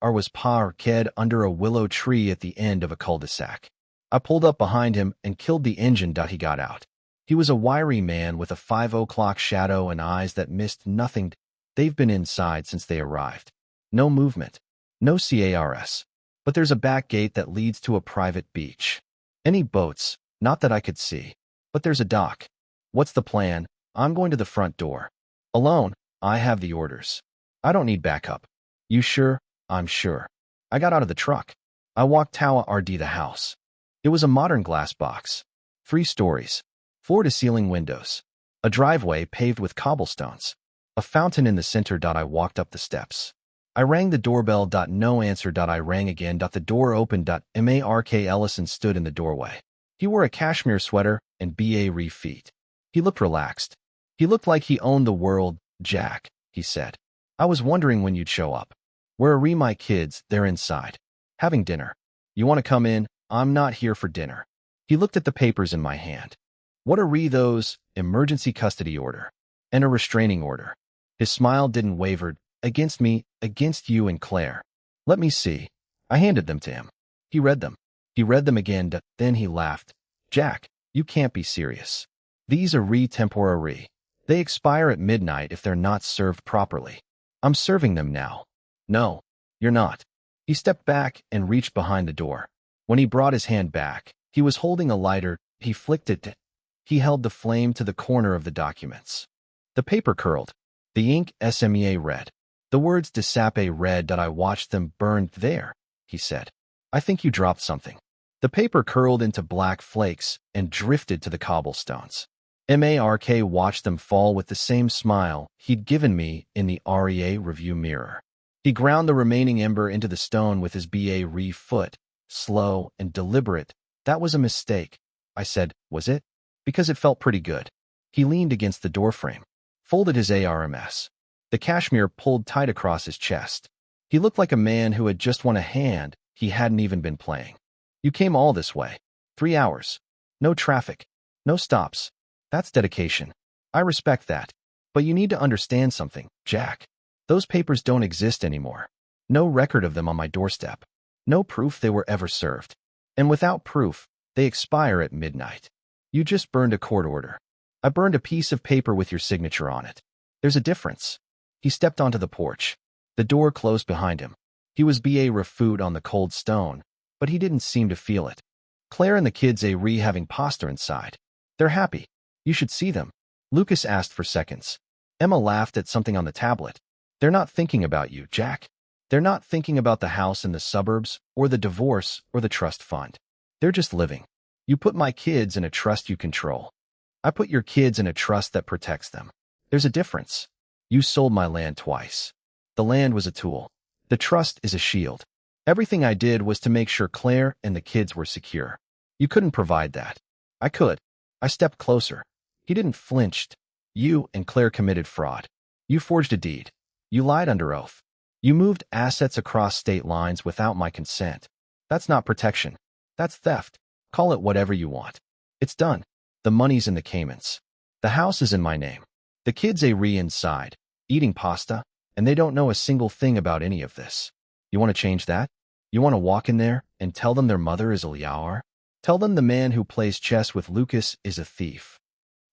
was parked under a willow tree at the end of a cul-de-sac. I pulled up behind him and killed the engine. He got out. He was a wiry man with a 5 o'clock shadow and eyes that missed nothing. They've been inside since they arrived. No movement. No cars. But there's a back gate that leads to a private beach. Any boats? Not that I could see. But there's a dock. What's the plan? I'm going to the front door. Alone. I have the orders. I don't need backup. You sure? I'm sure. I got out of the truck. I walked toward the house. It was a modern glass box. 3 stories. Floor-to-ceiling windows. A driveway paved with cobblestones. A fountain in the center. I walked up the steps. I rang the doorbell. No answer. I rang again. The door opened. Mark Ellison stood in the doorway. He wore a cashmere sweater and ba feet. He looked relaxed. He looked like he owned the world. Jack, he said. I was wondering when you'd show up. Where are my kids? They're inside. Having dinner. You want to come in? I'm not here for dinner. He looked at the papers in my hand. What are those? Emergency custody order. And a restraining order. His smile didn't waver. Against me, against you and Claire. Let me see. I handed them to him. He read them. He read them again. Then he laughed. Jack, you can't be serious. These are tempora. They expire at midnight if they're not served properly. I'm serving them now. No, you're not. He stepped back and reached behind the door. When he brought his hand back, he was holding a lighter. He flicked it. He held the flame to the corner of the documents. The paper curled. The ink SMA red. The words Desape read. I watched them burn. There, he said. I think you dropped something. The paper curled into black flakes and drifted to the cobblestones. Mark watched them fall with the same smile he'd given me in the REA review mirror. He ground the remaining ember into the stone with his ba foot, slow and deliberate. That was a mistake, I said. Was it? Because it felt pretty good. He leaned against the doorframe, folded his arms. The cashmere pulled tight across his chest. He looked like a man who had just won a hand he hadn't even been playing. You came all this way. 3 hours. No traffic. No stops. That's dedication. I respect that. But you need to understand something, Jack. Those papers don't exist anymore. No record of them on my doorstep. No proof they were ever served. And without proof, they expire at midnight. You just burned a court order. I burned a piece of paper with your signature on it. There's a difference. He stepped onto the porch. The door closed behind him. He was foot on the cold stone, but he didn't seem to feel it. Claire and the kids having pasta inside. They're happy. You should see them. Lucas asked for seconds. Emma laughed at something on the tablet. They're not thinking about you, Jack. They're not thinking about the house in the suburbs, or the divorce, or the trust fund. They're just living. You put my kids in a trust you control. I put your kids in a trust that protects them. There's a difference. You sold my land twice. The land was a tool. The trust is a shield. Everything I did was to make sure Claire and the kids were secure. You couldn't provide that. I could. I stepped closer. He didn't flinch. You and Claire committed fraud. You forged a deed. You lied under oath. You moved assets across state lines without my consent. That's not protection. That's theft. Call it whatever you want. It's done. The money's in the Caymans. The house is in my name. The kids are inside, eating pasta, and they don't know a single thing about any of this. You want to change that? You want to walk in there and tell them their mother is a liar? Tell them the man who plays chess with Lucas is a thief.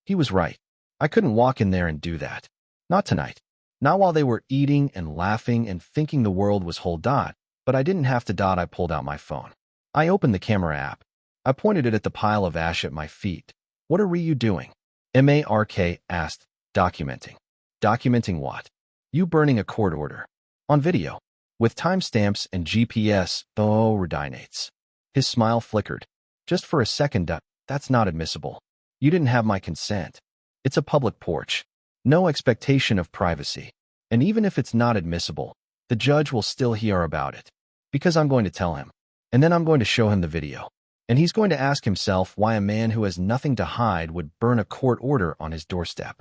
He was right. I couldn't walk in there and do that. Not tonight. Not while they were eating and laughing and thinking the world was whole. But I didn't have to. I pulled out my phone. I opened the camera app. I pointed it at the pile of ash at my feet. What are you doing? Mark asked, documenting. Documenting what? You burning a court order. On video. With timestamps and GPS, redinates. His smile flickered. Just for a second, that's not admissible. You didn't have my consent. It's a public porch. No expectation of privacy. And even if it's not admissible, the judge will still hear about it. Because I'm going to tell him. And then I'm going to show him the video. And he's going to ask himself why a man who has nothing to hide would burn a court order on his doorstep.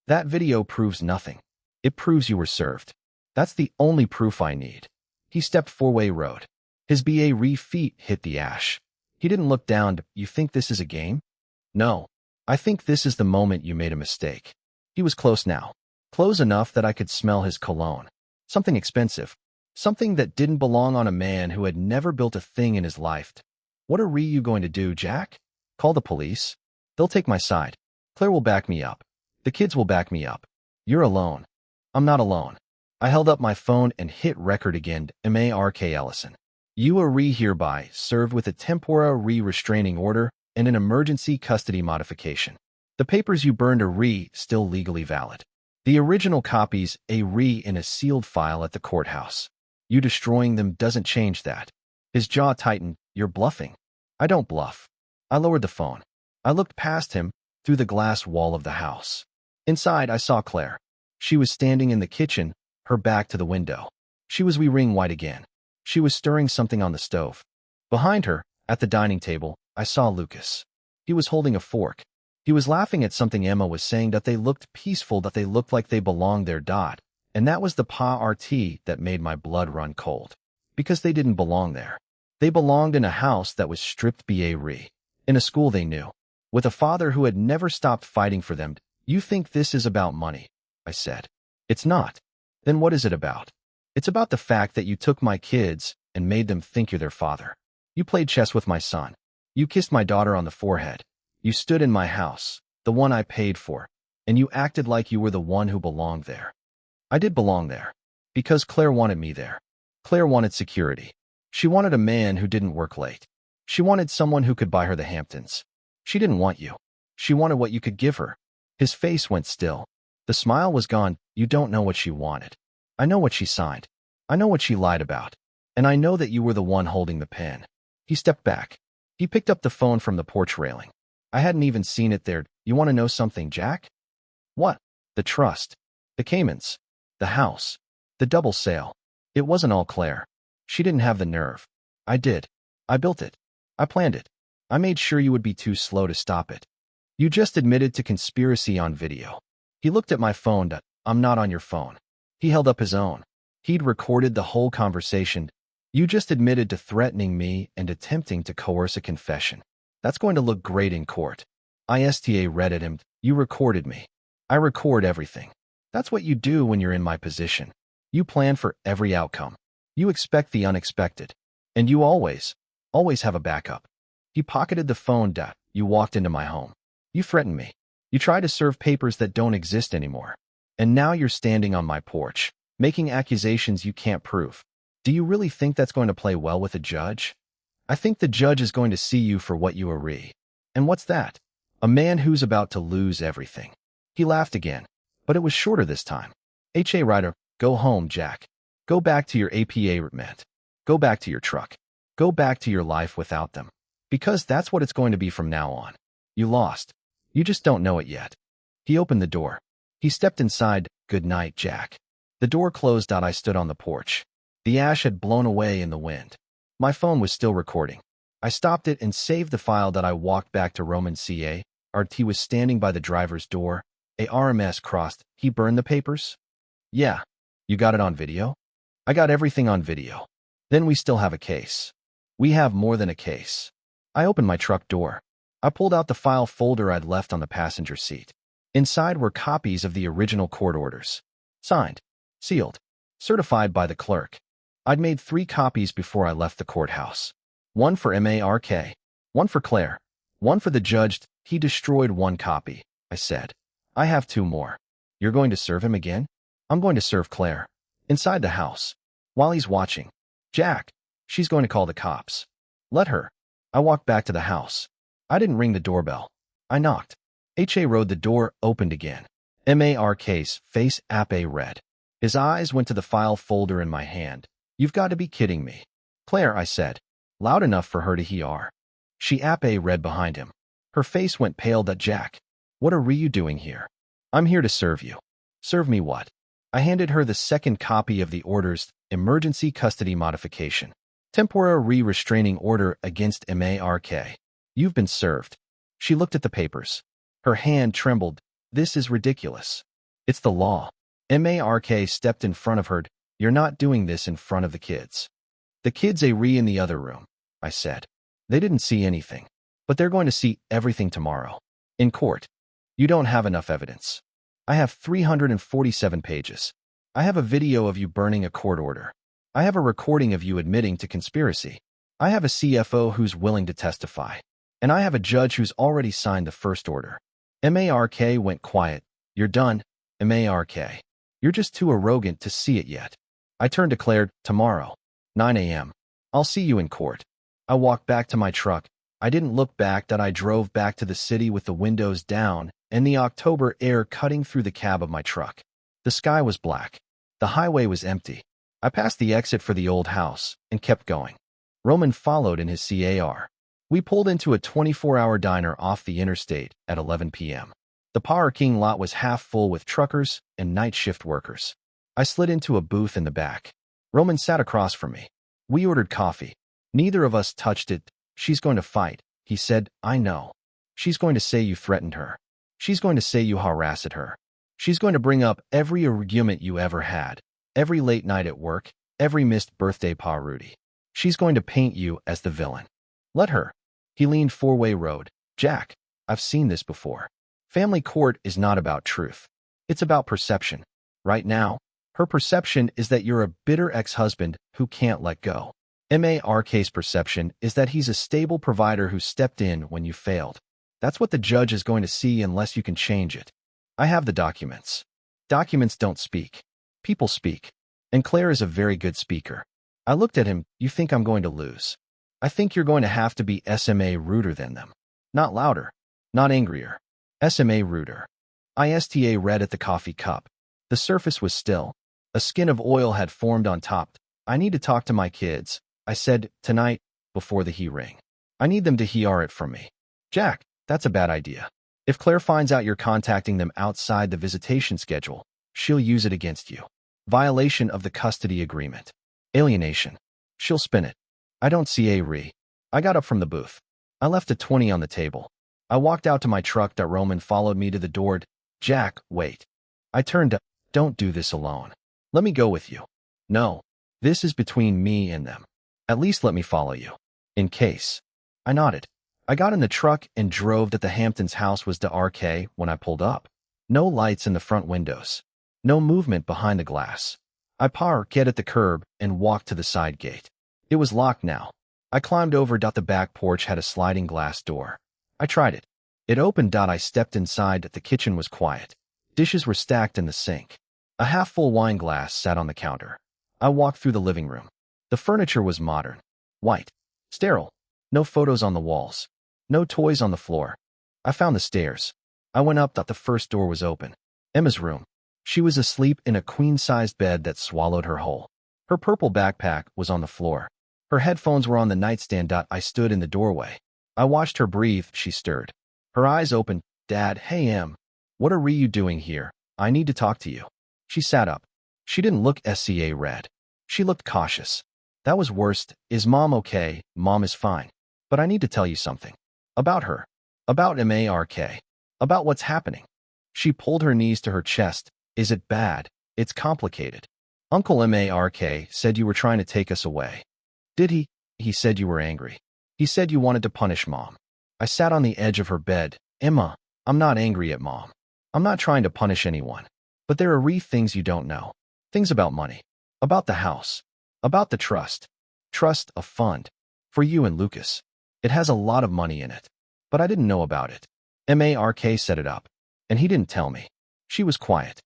That video proves nothing. It proves you were served. That's the only proof I need. He stepped four-way road. His feet hit the ash. He didn't look down. You think this is a game? No. I think this is the moment you made a mistake. He was close now. Close enough that I could smell his cologne. Something expensive. Something that didn't belong on a man who had never built a thing in his life. What are you going to do, Jack? Call the police? They'll take my side. Claire will back me up. The kids will back me up. You're alone. I'm not alone. I held up my phone and hit record again. Mark Ellison. You are hereby served with a temporary restraining order and an emergency custody modification. The papers you burned are still legally valid. The original copies are in a sealed file at the courthouse. You destroying them doesn't change that. His jaw tightened. You're bluffing. I don't bluff. I lowered the phone. I looked past him, through the glass wall of the house. Inside, I saw Claire. She was standing in the kitchen, her back to the window. She was wearing white again. She was stirring something on the stove. Behind her, at the dining table, I saw Lucas. He was holding a fork. He was laughing at something Emma was saying, that they looked peaceful, that they looked like they belonged there. And that was the part that made my blood run cold. Because they didn't belong there. They belonged in a house that was stripped in a school they knew. With a father who had never stopped fighting for them. You think this is about money? I said. It's not. Then what is it about? It's about the fact that you took my kids and made them think you're their father. You played chess with my son. You kissed my daughter on the forehead. You stood in my house, the one I paid for, and you acted like you were the one who belonged there. I did belong there. Because Claire wanted me there. Claire wanted security. She wanted a man who didn't work late. She wanted someone who could buy her the Hamptons. She didn't want you. She wanted what you could give her. His face went still. The smile was gone. You don't know what she wanted. I know what she signed. I know what she lied about. And I know that you were the one holding the pen. He stepped back. He picked up the phone from the porch railing. I hadn't even seen it there. You want to know something, Jack? What? The trust. The Caymans. The house. The double sale. It wasn't all Claire. She didn't have the nerve. I did. I built it. I planned it. I made sure you would be too slow to stop it. You just admitted to conspiracy on video. He looked at my phone. I'm not on your phone. He held up his own. He'd recorded the whole conversation. You just admitted to threatening me and attempting to coerce a confession. That's going to look great in court. ISTA read at him. You recorded me. I record everything. That's what you do when you're in my position. You plan for every outcome. You expect the unexpected. And you always have a backup. He pocketed the phone. You walked into my home. You threatened me. You tried to serve papers that don't exist anymore. And now you're standing on my porch, making accusations you can't prove. Do you really think that's going to play well with a judge? I think the judge is going to see you for what you are. And what's that? A man who's about to lose everything. He laughed again, but it was shorter this time. H.A. Ryder, go home, Jack. Go back to your APA met. Go back to your truck. Go back to your life without them. Because that's what it's going to be from now on. You lost. You just don't know it yet. He opened the door. He stepped inside. Good night, Jack. The door closed. I stood on the porch. The ash had blown away in the wind. My phone was still recording. I stopped it and saved the file. I walked back to Roman CA. He was standing by the driver's door. A RMS crossed. He burned the papers? Yeah. You got it on video? I got everything on video. Then we still have a case. We have more than a case. I opened my truck door. I pulled out the file folder I'd left on the passenger seat. Inside were copies of the original court orders. Signed, sealed, certified by the clerk. I'd made 3 copies before I left the courthouse. One for Mark, one for Claire, one for the judge. He destroyed 1 copy, I said. I have 2 more. You're going to serve him again? I'm going to serve Claire. Inside the house. While he's watching. Jack. She's going to call the cops. Let her. I walked back to the house. I didn't ring the doorbell. I knocked. H.A. Road. The door opened again. Mark's face ape red. His eyes went to the file folder in my hand. You've got to be kidding me. Claire, I said. Loud enough for her to hear. She ape read behind him. Her face went pale. Jack. What are you doing here? I'm here to serve you. Serve me what? I handed her the 2nd copy of the orders, emergency custody modification. Temporary restraining order against Mark. You've been served. She looked at the papers. Her hand trembled. This is ridiculous. It's the law. Mark stepped in front of her. You're not doing this in front of the kids. The kids are in the other room, I said. They didn't see anything. But they're going to see everything tomorrow. In court. You don't have enough evidence. I have 347 pages. I have a video of you burning a court order. I have a recording of you admitting to conspiracy. I have a CFO who's willing to testify. And I have a judge who's already signed the first order. Mark went quiet. You're done, Mark. You're just too arrogant to see it yet. I turned to Claire. Tomorrow, 9 a.m. I'll see you in court. I walked back to my truck. I didn't look back. I drove back to the city with the windows down and the October air cutting through the cab of my truck. The sky was black. The highway was empty. I passed the exit for the old house and kept going. Roman followed in his car. We pulled into a 24-hour diner off the interstate at 11 p.m. The parking lot was half full with truckers and night shift workers. I slid into a booth in the back. Roman sat across from me. We ordered coffee. Neither of us touched it. She's going to fight, he said. I know. She's going to say you threatened her. She's going to say you harassed her. She's going to bring up every argument you ever had, every late night at work, every missed birthday party. She's going to paint you as the villain. Let her. He leaned 4-way road. Jack, I've seen this before. Family court is not about truth. It's about perception. Right now, her perception is that you're a bitter ex-husband who can't let go. Mark's perception is that he's a stable provider who stepped in when you failed. That's what the judge is going to see unless you can change it. I have the documents. Documents don't speak. People speak. And Claire is a very good speaker. I looked at him. You think I'm going to lose? I think you're going to have to be ruder than them. Not louder. Not angrier. ruder. ISTA read at the coffee cup. The surface was still. A skin of oil had formed on top. I need to talk to my kids, I said, tonight, before the ring. I need them to hear it from me. Jack, that's a bad idea. If Claire finds out you're contacting them outside the visitation schedule, she'll use it against you. Violation of the custody agreement. Alienation. She'll spin it. I don't see a re. I got up from the booth. I left a 20 on the table. I walked out to my truck. Roman followed me to the door. Jack, wait. I turned to, don't do this alone. Let me go with you. No. This is between me and them. At least let me follow you. In case. I nodded. I got in the truck and drove to the Hamptons' house. Was dark when I pulled up. No lights in the front windows. No movement behind the glass. I parked at the curb and walked to the side gate. It was locked now. I climbed over. The back porch had a sliding glass door. I tried it. It opened. I stepped inside. The kitchen was quiet. Dishes were stacked in the sink. A half-full wine glass sat on the counter. I walked through the living room. The furniture was modern. White. Sterile. No photos on the walls. No toys on the floor. I found the stairs. I went up. The first door was open. Emma's room. She was asleep in a queen-sized bed that swallowed her whole. Her purple backpack was on the floor. Her headphones were on the nightstand. I stood in the doorway. I watched her breathe. She stirred. Her eyes opened. Dad, hey Em. What are you doing here? I need to talk to you. She sat up. She didn't look red. She looked cautious. That was worst. Is Mom okay? Mom is fine. But I need to tell you something. About her. About Mark. About what's happening. She pulled her knees to her chest. Is it bad? It's complicated. Uncle Mark said you were trying to take us away. Did he? He said you were angry. He said you wanted to punish Mom. I sat on the edge of her bed. Emma, I'm not angry at Mom. I'm not trying to punish anyone, but there are things you don't know. Things about money, about the house, about the trust. Trust, a fund. For you and Lucas. It has a lot of money in it. But I didn't know about it. Mark set it up. And he didn't tell me. She was quiet.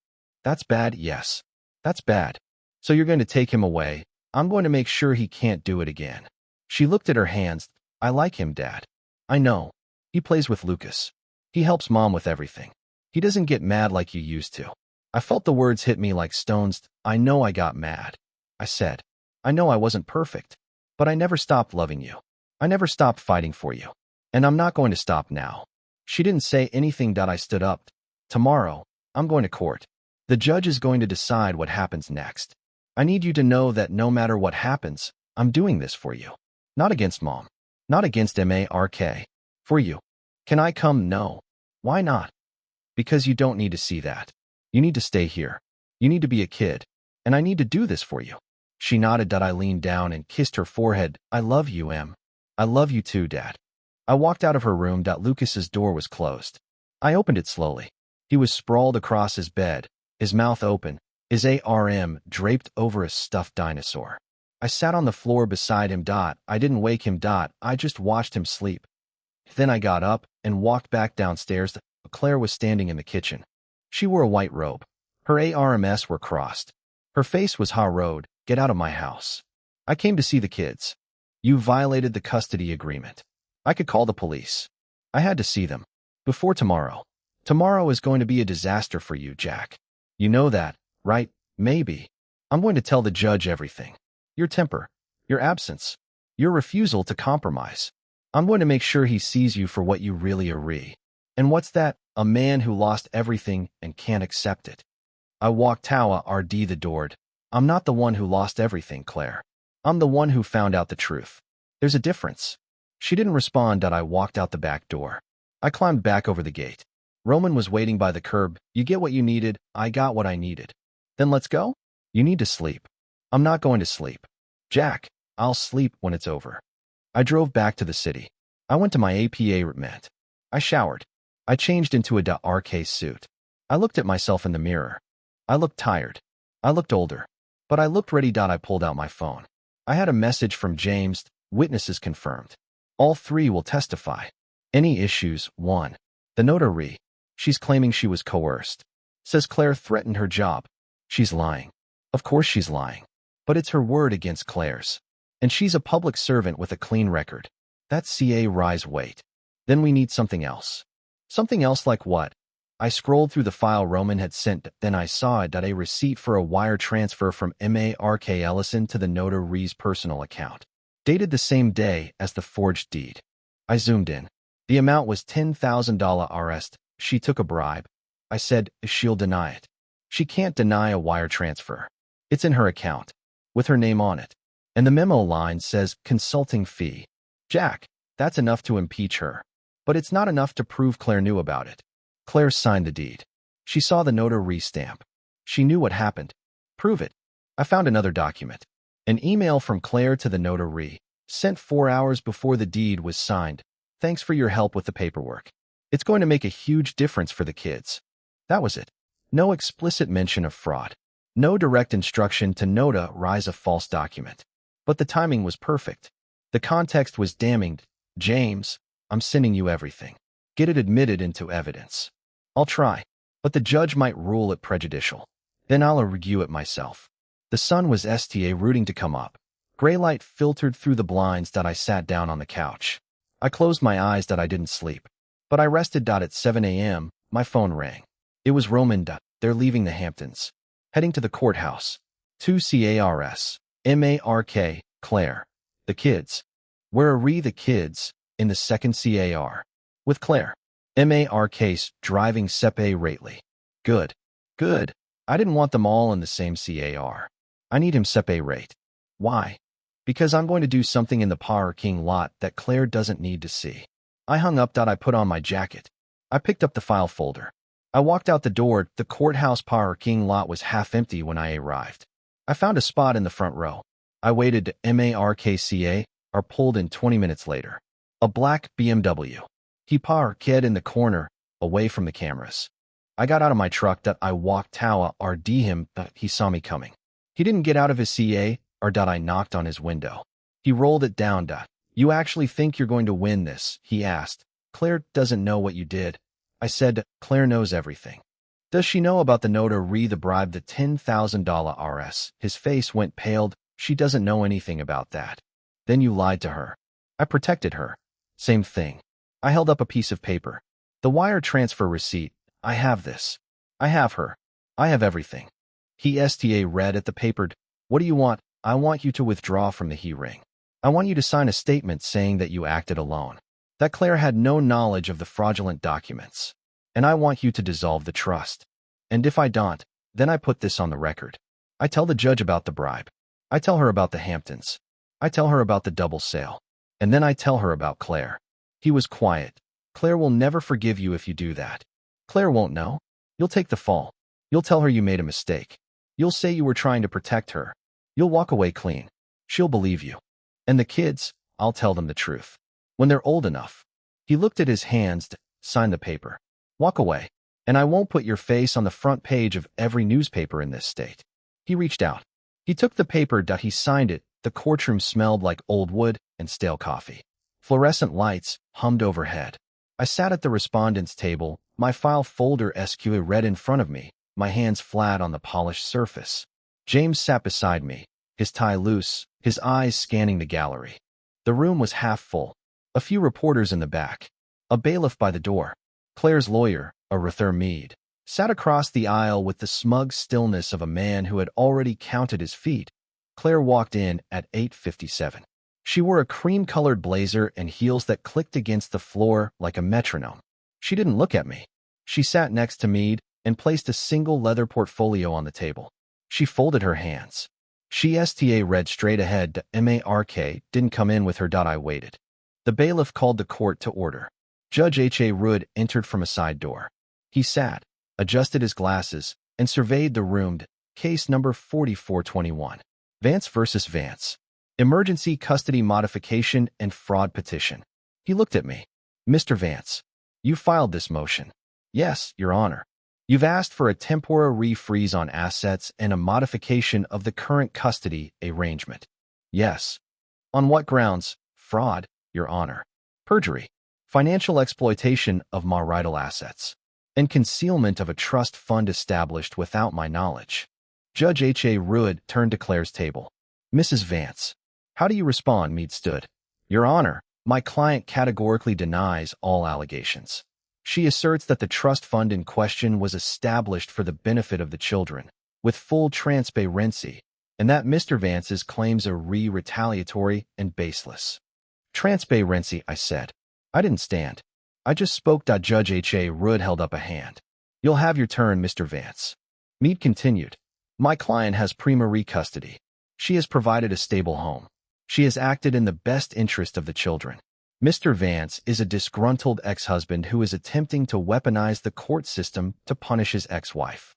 That's bad, yes. That's bad. So you're going to take him away. I'm going to make sure he can't do it again. She looked at her hands. I like him, Dad. I know. He plays with Lucas. He helps Mom with everything. He doesn't get mad like you used to. I felt the words hit me like stones. I know I got mad. I said, I know I wasn't perfect. But I never stopped loving you. I never stopped fighting for you. And I'm not going to stop now. She didn't say anything. I stood up. Tomorrow, I'm going to court. The judge is going to decide what happens next. I need you to know that no matter what happens, I'm doing this for you. Not against Mom. Not against Mark. For you. Can I come? No. Why not? Because you don't need to see that. You need to stay here. You need to be a kid. And I need to do this for you. She nodded. I leaned down and kissed her forehead. I love you, Em. I love you too, Dad. I walked out of her room. Lucas's door was closed. I opened it slowly. He was sprawled across his bed, his mouth open, his arm draped over a stuffed dinosaur. I sat on the floor beside him. I didn't wake him. I just watched him sleep. Then I got up and walked back downstairs. Claire was standing in the kitchen. She wore a white robe. Her arms were crossed. Her face was harrowed. Get out of my house. I came to see the kids. You violated the custody agreement. I could call the police. I had to see them. Before tomorrow. Tomorrow is going to be a disaster for you, Jack. You know that, right? Maybe. I'm going to tell the judge everything. Your temper. Your absence. Your refusal to compromise. I'm going to make sure he sees you for what you really are. And what's that? A man who lost everything and can't accept it. I walked toward the door. I'm not the one who lost everything, Claire. I'm the one who found out the truth. There's a difference. She didn't respond. I walked out the back door. I climbed back over the gate. Roman was waiting by the curb. You get what you needed. I got what I needed. Then let's go? You need to sleep. I'm not going to sleep. Jack, I'll sleep when it's over. I drove back to the city. I went to my apartment. I showered. I changed into a RK suit. I looked at myself in the mirror. I looked tired. I looked older. But I looked ready. I pulled out my phone. I had a message from James. Witnesses confirmed. All three will testify. Any issues? 1. The notary. She's claiming she was coerced. Says Claire threatened her job. She's lying. Of course she's lying. But it's her word against Claire's. And she's a public servant with a clean record. That's rise weight. Then we need something else. Something else like what? I scrolled through the file Roman had sent. Then I saw a receipt for a wire transfer from Mark Ellison to the notary's personal account. Dated the same day as the forged deed. I zoomed in. The amount was $10,000. She took a bribe. I said, she'll deny it. She can't deny a wire transfer. It's in her account, with her name on it. And the memo line says, consulting fee. Jack, that's enough to impeach her. But it's not enough to prove Claire knew about it. Claire signed the deed. She saw the notary stamp. She knew what happened. Prove it. I found another document. An email from Claire to the notary, sent 4 hours before the deed was signed. Thanks for your help with the paperwork. It's going to make a huge difference for the kids. That was it. No explicit mention of fraud. No direct instruction to notarize a false document. But the timing was perfect. The context was damning. James, I'm sending you everything. Get it admitted into evidence. I'll try, but the judge might rule it prejudicial. Then I'll review it myself. The sun was rooting to come up. Gray light filtered through the blinds. I sat down on the couch. I closed my eyes. I didn't sleep. But I rested. At 7 a.m., my phone rang. It was Roman. They're leaving the Hamptons. Heading to the courthouse. 2 CARS. Mark, Claire. The kids. Where are the kids? In the second CAR. With Claire. Mark's driving separately. Good. Good. I didn't want them all in the same CAR. I need him separate. Why? Because I'm going to do something in the parking lot that Claire doesn't need to see. I hung up. I put on my jacket. I picked up the file folder. I walked out the door. The courthouse parking lot was half empty when I arrived. I found a spot in the front row. I waited. Markca are pulled in 20 minutes later. A black BMW. He parked in the corner, away from the cameras. I got out of my truck that I walked Tawa RD him that he saw me coming. He didn't get out of his CA or that I knocked on his window. He rolled it down. You actually think you're going to win this? He asked. Claire doesn't know what you did. I said, Claire knows everything. Does she know about the notary the bribe, the $10,000 RS? His face went pale. She doesn't know anything about that. Then you lied to her. I protected her. Same thing. I held up a piece of paper. The wire transfer receipt. I have this. I have her. I have everything. He read at the paper. What do you want? I want you to withdraw from the he-ring. I want you to sign a statement saying that you acted alone, that Claire had no knowledge of the fraudulent documents. And I want you to dissolve the trust. And if I don't, then I put this on the record. I tell the judge about the bribe. I tell her about the Hamptons. I tell her about the double sale. And then I tell her about Claire. He was quiet. Claire will never forgive you if you do that. Claire won't know. You'll take the fall. You'll tell her you made a mistake. You'll say you were trying to protect her. You'll walk away clean. She'll believe you. And the kids, I'll tell them the truth. When they're old enough. He looked at his hands, signed the paper. Walk away. And I won't put your face on the front page of every newspaper in this state. He reached out. He took the paper. He signed it. The courtroom smelled like old wood and stale coffee. Fluorescent lights hummed overhead. I sat at the respondent's table, my file folder read in front of me, my hands flat on the polished surface. James sat beside me, his tie loose, his eyes scanning the gallery. The room was half full. A few reporters in the back. A bailiff by the door. Claire's lawyer, Arthur Meade, sat across the aisle with the smug stillness of a man who had already counted his feet. Claire walked in at 8:57. She wore a cream-colored blazer and heels that clicked against the floor like a metronome. She didn't look at me. She sat next to Meade and placed a single leather portfolio on the table. She folded her hands. She read straight ahead to Mark, didn't come in with her. I waited. The bailiff called the court to order. Judge H.A. Rood entered from a side door. He sat, adjusted his glasses, and surveyed the room. Case number 4421. Vance versus Vance. Emergency custody modification and fraud petition. He looked at me. Mr. Vance, you filed this motion. Yes, Your Honor. You've asked for a temporary freeze on assets and a modification of the current custody arrangement. Yes. On what grounds? Fraud, Your Honor. Perjury. Financial exploitation of marital assets. And concealment of a trust fund established without my knowledge. Judge H.A. Rood turned to Claire's table. Mrs. Vance, how do you respond? Meade stood. Your Honor, my client categorically denies all allegations. She asserts that the trust fund in question was established for the benefit of the children, with full transparency, and that Mr. Vance's claims are retaliatory and baseless. Transparency, I said. I didn't stand. I just spoke. Judge H.A. Rood held up a hand. You'll have your turn, Mr. Vance. Meade continued. My client has primary custody. She has provided a stable home. She has acted in the best interest of the children. Mr. Vance is a disgruntled ex-husband who is attempting to weaponize the court system to punish his ex-wife.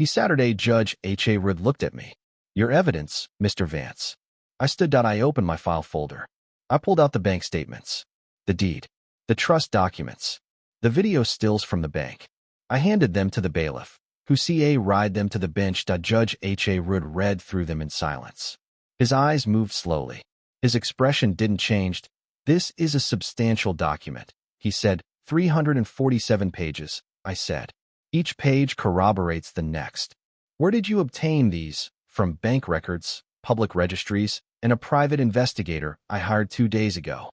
Saturday, Judge H.A. Rood looked at me. Your evidence, Mr. Vance. I stood. I opened my file folder. I pulled out the bank statements, the deed, the trust documents, the video stills from the bank. I handed them to the bailiff, who read them to the bench. Judge H.A. Rood read through them in silence. His eyes moved slowly. His expression didn't change. This is a substantial document, he said. 347 pages, I said. Each page corroborates the next. Where did you obtain these? From bank records, public registries, and a private investigator I hired 2 days ago.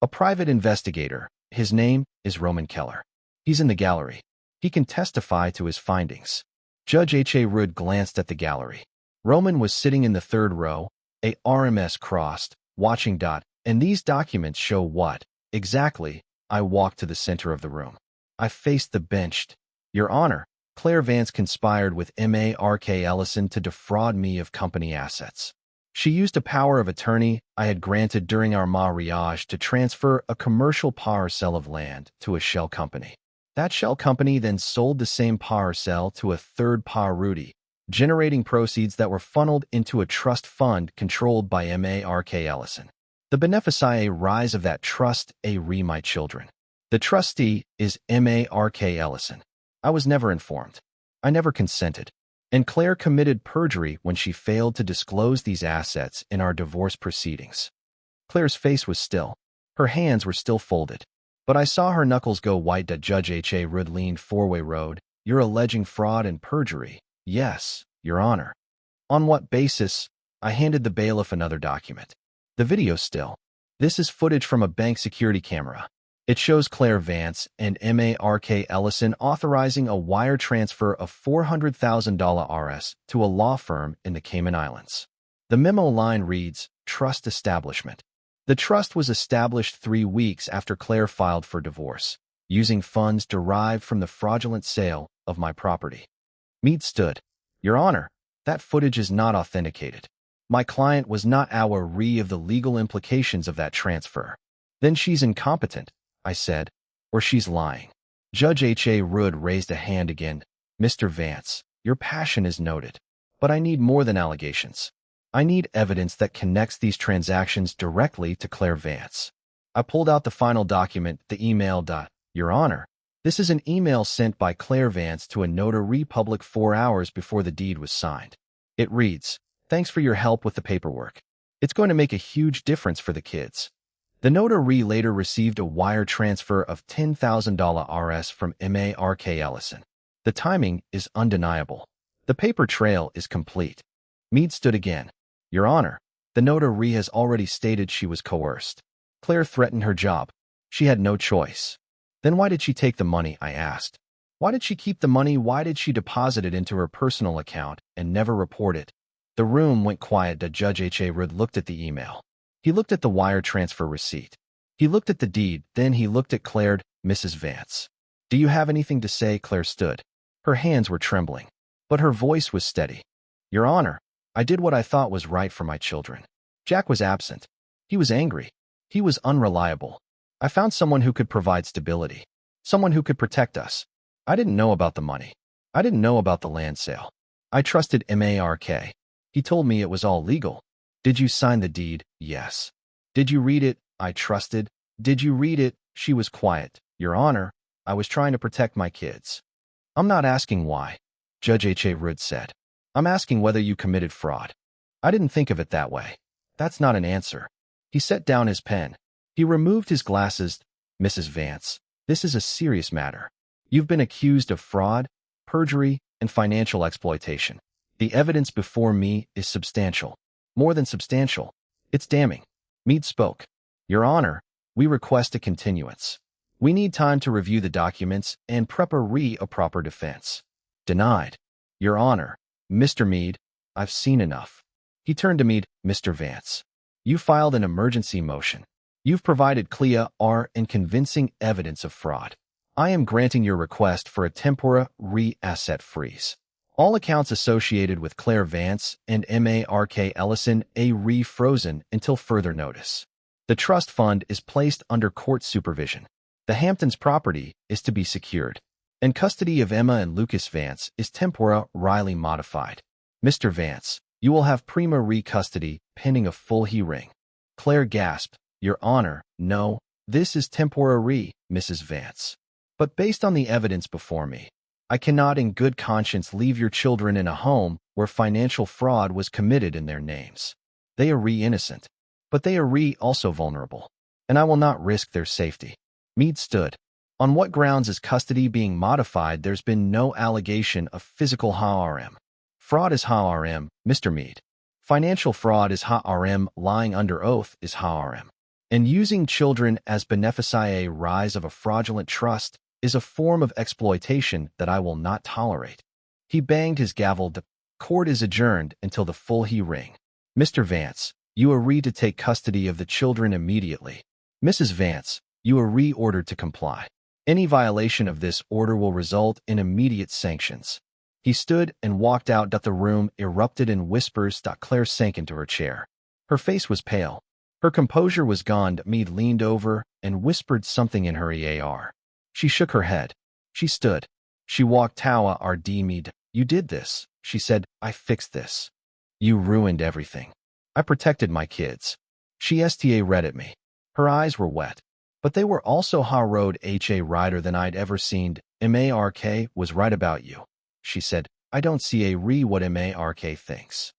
A private investigator. His name is Roman Keller. He's in the gallery. He can testify to his findings. Judge H.A. Rood glanced at the gallery. Roman was sitting in the third row, a RMS crossed, watching. And these documents show what, exactly. I walked to the center of the room. I faced the bench. Your Honor, Claire Vance conspired with Mark Ellison to defraud me of company assets. She used a power of attorney I had granted during our marriage to transfer a commercial parcel of land to a shell company. That shell company then sold the same parcel to a third party, generating proceeds that were funneled into a trust fund controlled by Mark Ellison. The beneficiary rise of that trust my children. The trustee is Mark Ellison. I was never informed. I never consented. And Claire committed perjury when she failed to disclose these assets in our divorce proceedings. Claire's face was still. Her hands were still folded. But I saw her knuckles go white. Judge H.A. Rudd leaned forward. You're alleging fraud and perjury. Yes, Your Honor. On what basis? I handed the bailiff another document. The video still. This is footage from a bank security camera. It shows Claire Vance and Mark Ellison authorizing a wire transfer of $400,000 Rs to a law firm in the Cayman Islands. The memo line reads, Trust Establishment. The trust was established 3 weeks after Claire filed for divorce, using funds derived from the fraudulent sale of my property. Meade stood. Your Honor, that footage is not authenticated. My client was not aware of the legal implications of that transfer. Then she's incompetent, I said, or she's lying. Judge H.A. Rudd raised a hand again. Mr. Vance, your passion is noted, but I need more than allegations. I need evidence that connects these transactions directly to Claire Vance. I pulled out the final document, the email. Your Honor, this is an email sent by Claire Vance to a notary public 4 hours before the deed was signed. It reads, Thanks for your help with the paperwork. It's going to make a huge difference for the kids. The notary later received a wire transfer of $10,000 Rs from Mark Ellison. The timing is undeniable. The paper trail is complete. Meade stood again. Your Honor, the notary has already stated she was coerced. Claire threatened her job. She had no choice. Then why did she take the money? I asked. Why did she keep the money? Why did she deposit it into her personal account and never report it? The room went quiet. Judge H.A. Rudd looked at the email. He looked at the wire transfer receipt. He looked at the deed. Then he looked at Claire. Mrs. Vance. Do you have anything to say? Claire stood. Her hands were trembling, but her voice was steady. Your Honor, I did what I thought was right for my children. Jack was absent. He was angry. He was unreliable. I found someone who could provide stability. Someone who could protect us. I didn't know about the money. I didn't know about the land sale. I trusted Mark. He told me it was all legal. Did you sign the deed? Yes. Did you read it? I trusted. Did you read it? She was quiet. Your Honor, I was trying to protect my kids. I'm not asking why, Judge H.A. Rudd said. I'm asking whether you committed fraud. I didn't think of it that way. That's not an answer. He set down his pen. He removed his glasses. Mrs. Vance, this is a serious matter. You've been accused of fraud, perjury, and financial exploitation. The evidence before me is substantial. More than substantial. It's damning. Meade spoke. Your Honor, we request a continuance. We need time to review the documents and prepare a proper defense. Denied. Your Honor, Mr. Meade, I've seen enough. He turned to Meade. Mr. Vance, you filed an emergency motion. You've provided clear and convincing evidence of fraud. I am granting your request for a temporary asset freeze. All accounts associated with Claire Vance and Mark Ellison are frozen until further notice. The trust fund is placed under court supervision. The Hamptons property is to be secured, and custody of Emma and Lucas Vance is temporarily modified. Mr. Vance, you will have prima custody pending a full hearing. Claire gasped. Your Honor, no, this is temporary, Mrs. Vance. But based on the evidence before me, I cannot in good conscience leave your children in a home where financial fraud was committed in their names. They are innocent, but they are also vulnerable, and I will not risk their safety. Meade stood. On what grounds is custody being modified? There's been no allegation of physical harm. Fraud is harm, Mr. Meade. Financial fraud is harm. Lying under oath is harm. And using children as beneficiaries rise of a fraudulent trust is a form of exploitation that I will not tolerate. He banged his gavel. The court is adjourned until the full hearing. Mr. Vance, you agree to take custody of the children immediately. Mrs. Vance, you are ordered to comply. Any violation of this order will result in immediate sanctions. He stood and walked out. The room erupted in whispers. Claire sank into her chair. Her face was pale. Her composure was gone. Meade leaned over and whispered something in her ear. She shook her head. She stood. She walked toward Meade. You did this, she said. I fixed this. You ruined everything. I protected my kids. She read at me. Her eyes were wet, but they were also harrowed. Rider than I'd ever seen. Mark was right about you, she said. I don't see what Mark thinks.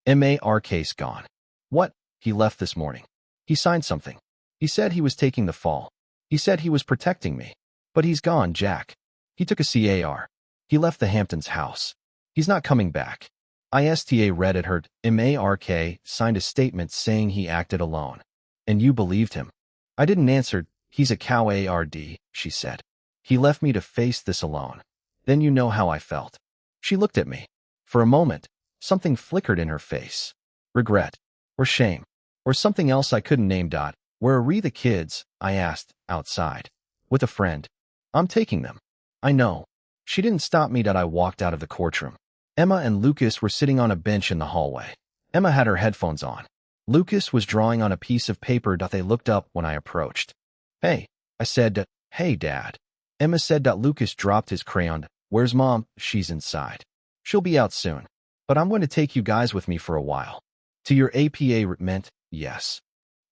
Mark's gone. What? He left this morning. He signed something. He said he was taking the fall. He said he was protecting me. But he's gone, Jack. He took a car. He left the Hamptons house. He's not coming back. ISTA read at her. Mark signed a statement saying he acted alone. And you believed him? I didn't answer. He's a coward, she said. He left me to face this alone. Then you know how I felt. She looked at me. For a moment, something flickered in her face. Regret. Or shame. Or something else I couldn't name. Where are the kids? I asked, outside. With a friend. I'm taking them. I know. She didn't stop me. I walked out of the courtroom. Emma and Lucas were sitting on a bench in the hallway. Emma had her headphones on. Lucas was drawing on a piece of paper. They looked up when I approached. Hey, I said. Hey, Dad. Emma said. Lucas dropped his crayon. Where's Mom? She's inside. She'll be out soon. But I'm going to take you guys with me for a while. To your APA meant, yes.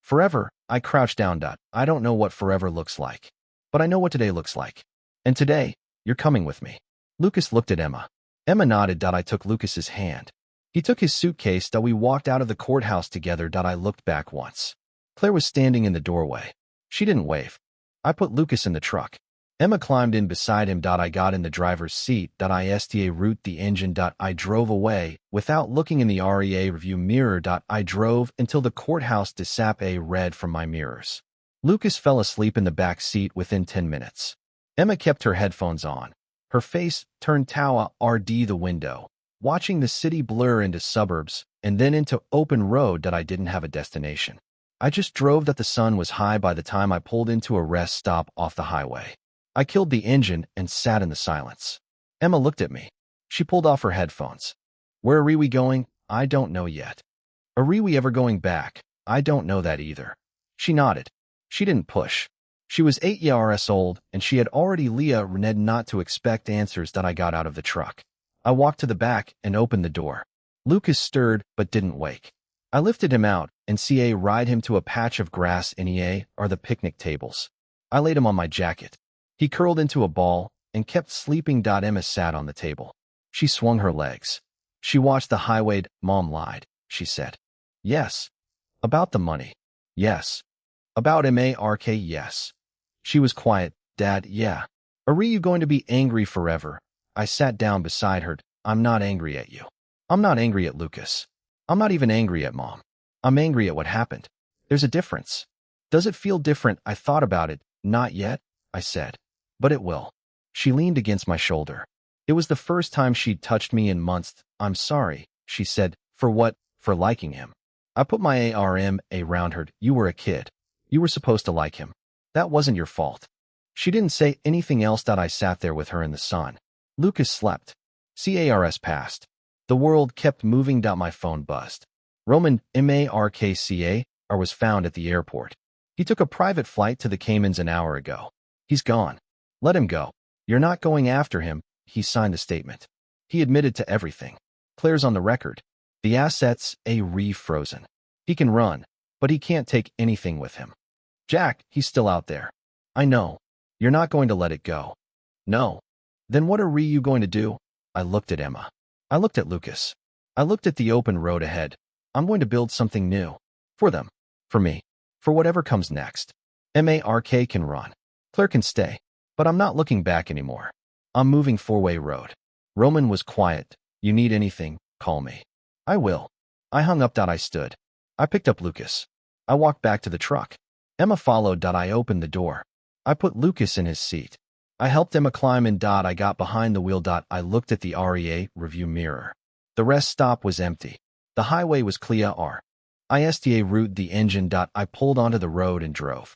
Forever, I crouched down. I don't know what forever looks like. But I know what today looks like. And today, you're coming with me. Lucas looked at Emma. Emma nodded. I took Lucas's hand. He took his suitcase. We walked out of the courthouse together. I looked back once. Claire was standing in the doorway. She didn't wave. I put Lucas in the truck. Emma climbed in beside him. I got in the driver's seat. ISTA root the engine. I drove away. Without looking in the REA review mirror. I drove until the courthouse DSAP read from my mirrors. Lucas fell asleep in the back seat within 10 minutes. Emma kept her headphones on. Her face turned toward the window, watching the city blur into suburbs and then into open road. I didn't have a destination. I just drove. The sun was high by the time I pulled into a rest stop off the highway. I killed the engine and sat in the silence. Emma looked at me. She pulled off her headphones. Where are we going? I don't know yet. Are we ever going back? I don't know that either. She nodded. She didn't push. She was 8 years old, and she had already learned not to expect answers. I got out of the truck. I walked to the back and opened the door. Lucas stirred but didn't wake. I lifted him out and ride him to a patch of grass in the picnic tables. I laid him on my jacket. He curled into a ball and kept sleeping. Emma sat on the table. She swung her legs. She watched the highway. Mom lied, she said. Yes. About the money. Yes. About Mark, yes. She was quiet. Dad, yeah. Are you going to be angry forever? I sat down beside her. I'm not angry at you. I'm not angry at Lucas. I'm not even angry at Mom. I'm angry at what happened. There's a difference. Does it feel different? I thought about it. Not yet, I said. But it will. She leaned against my shoulder. It was the first time she'd touched me in months. I'm sorry, she said. For what? For liking him. I put my arm around her. You were a kid. You were supposed to like him. That wasn't your fault. She didn't say anything else. I sat there with her in the sun. Lucas slept. CARS passed. The world kept moving. My phone buzzed. Roman Markca was found at the airport. He took a private flight to the Caymans an hour ago. He's gone. Let him go. You're not going after him. He signed the statement. He admitted to everything. Claire's on the record. The assets frozen. He can run, but he can't take anything with him. Jack, he's still out there. I know. You're not going to let it go. No. Then what are you going to do? I looked at Emma. I looked at Lucas. I looked at the open road ahead. I'm going to build something new. For them. For me. For whatever comes next. Mark can run. Claire can stay. But I'm not looking back anymore. I'm moving four-way road. Roman was quiet. You need anything, call me. I will. I hung up. I stood. I picked up Lucas. I walked back to the truck. Emma followed. I opened the door. I put Lucas in his seat. I helped Emma climb in. I got behind the wheel. I looked at the REA review mirror. The rest stop was empty. The highway was clear. ISTA root the engine. I pulled onto the road and drove.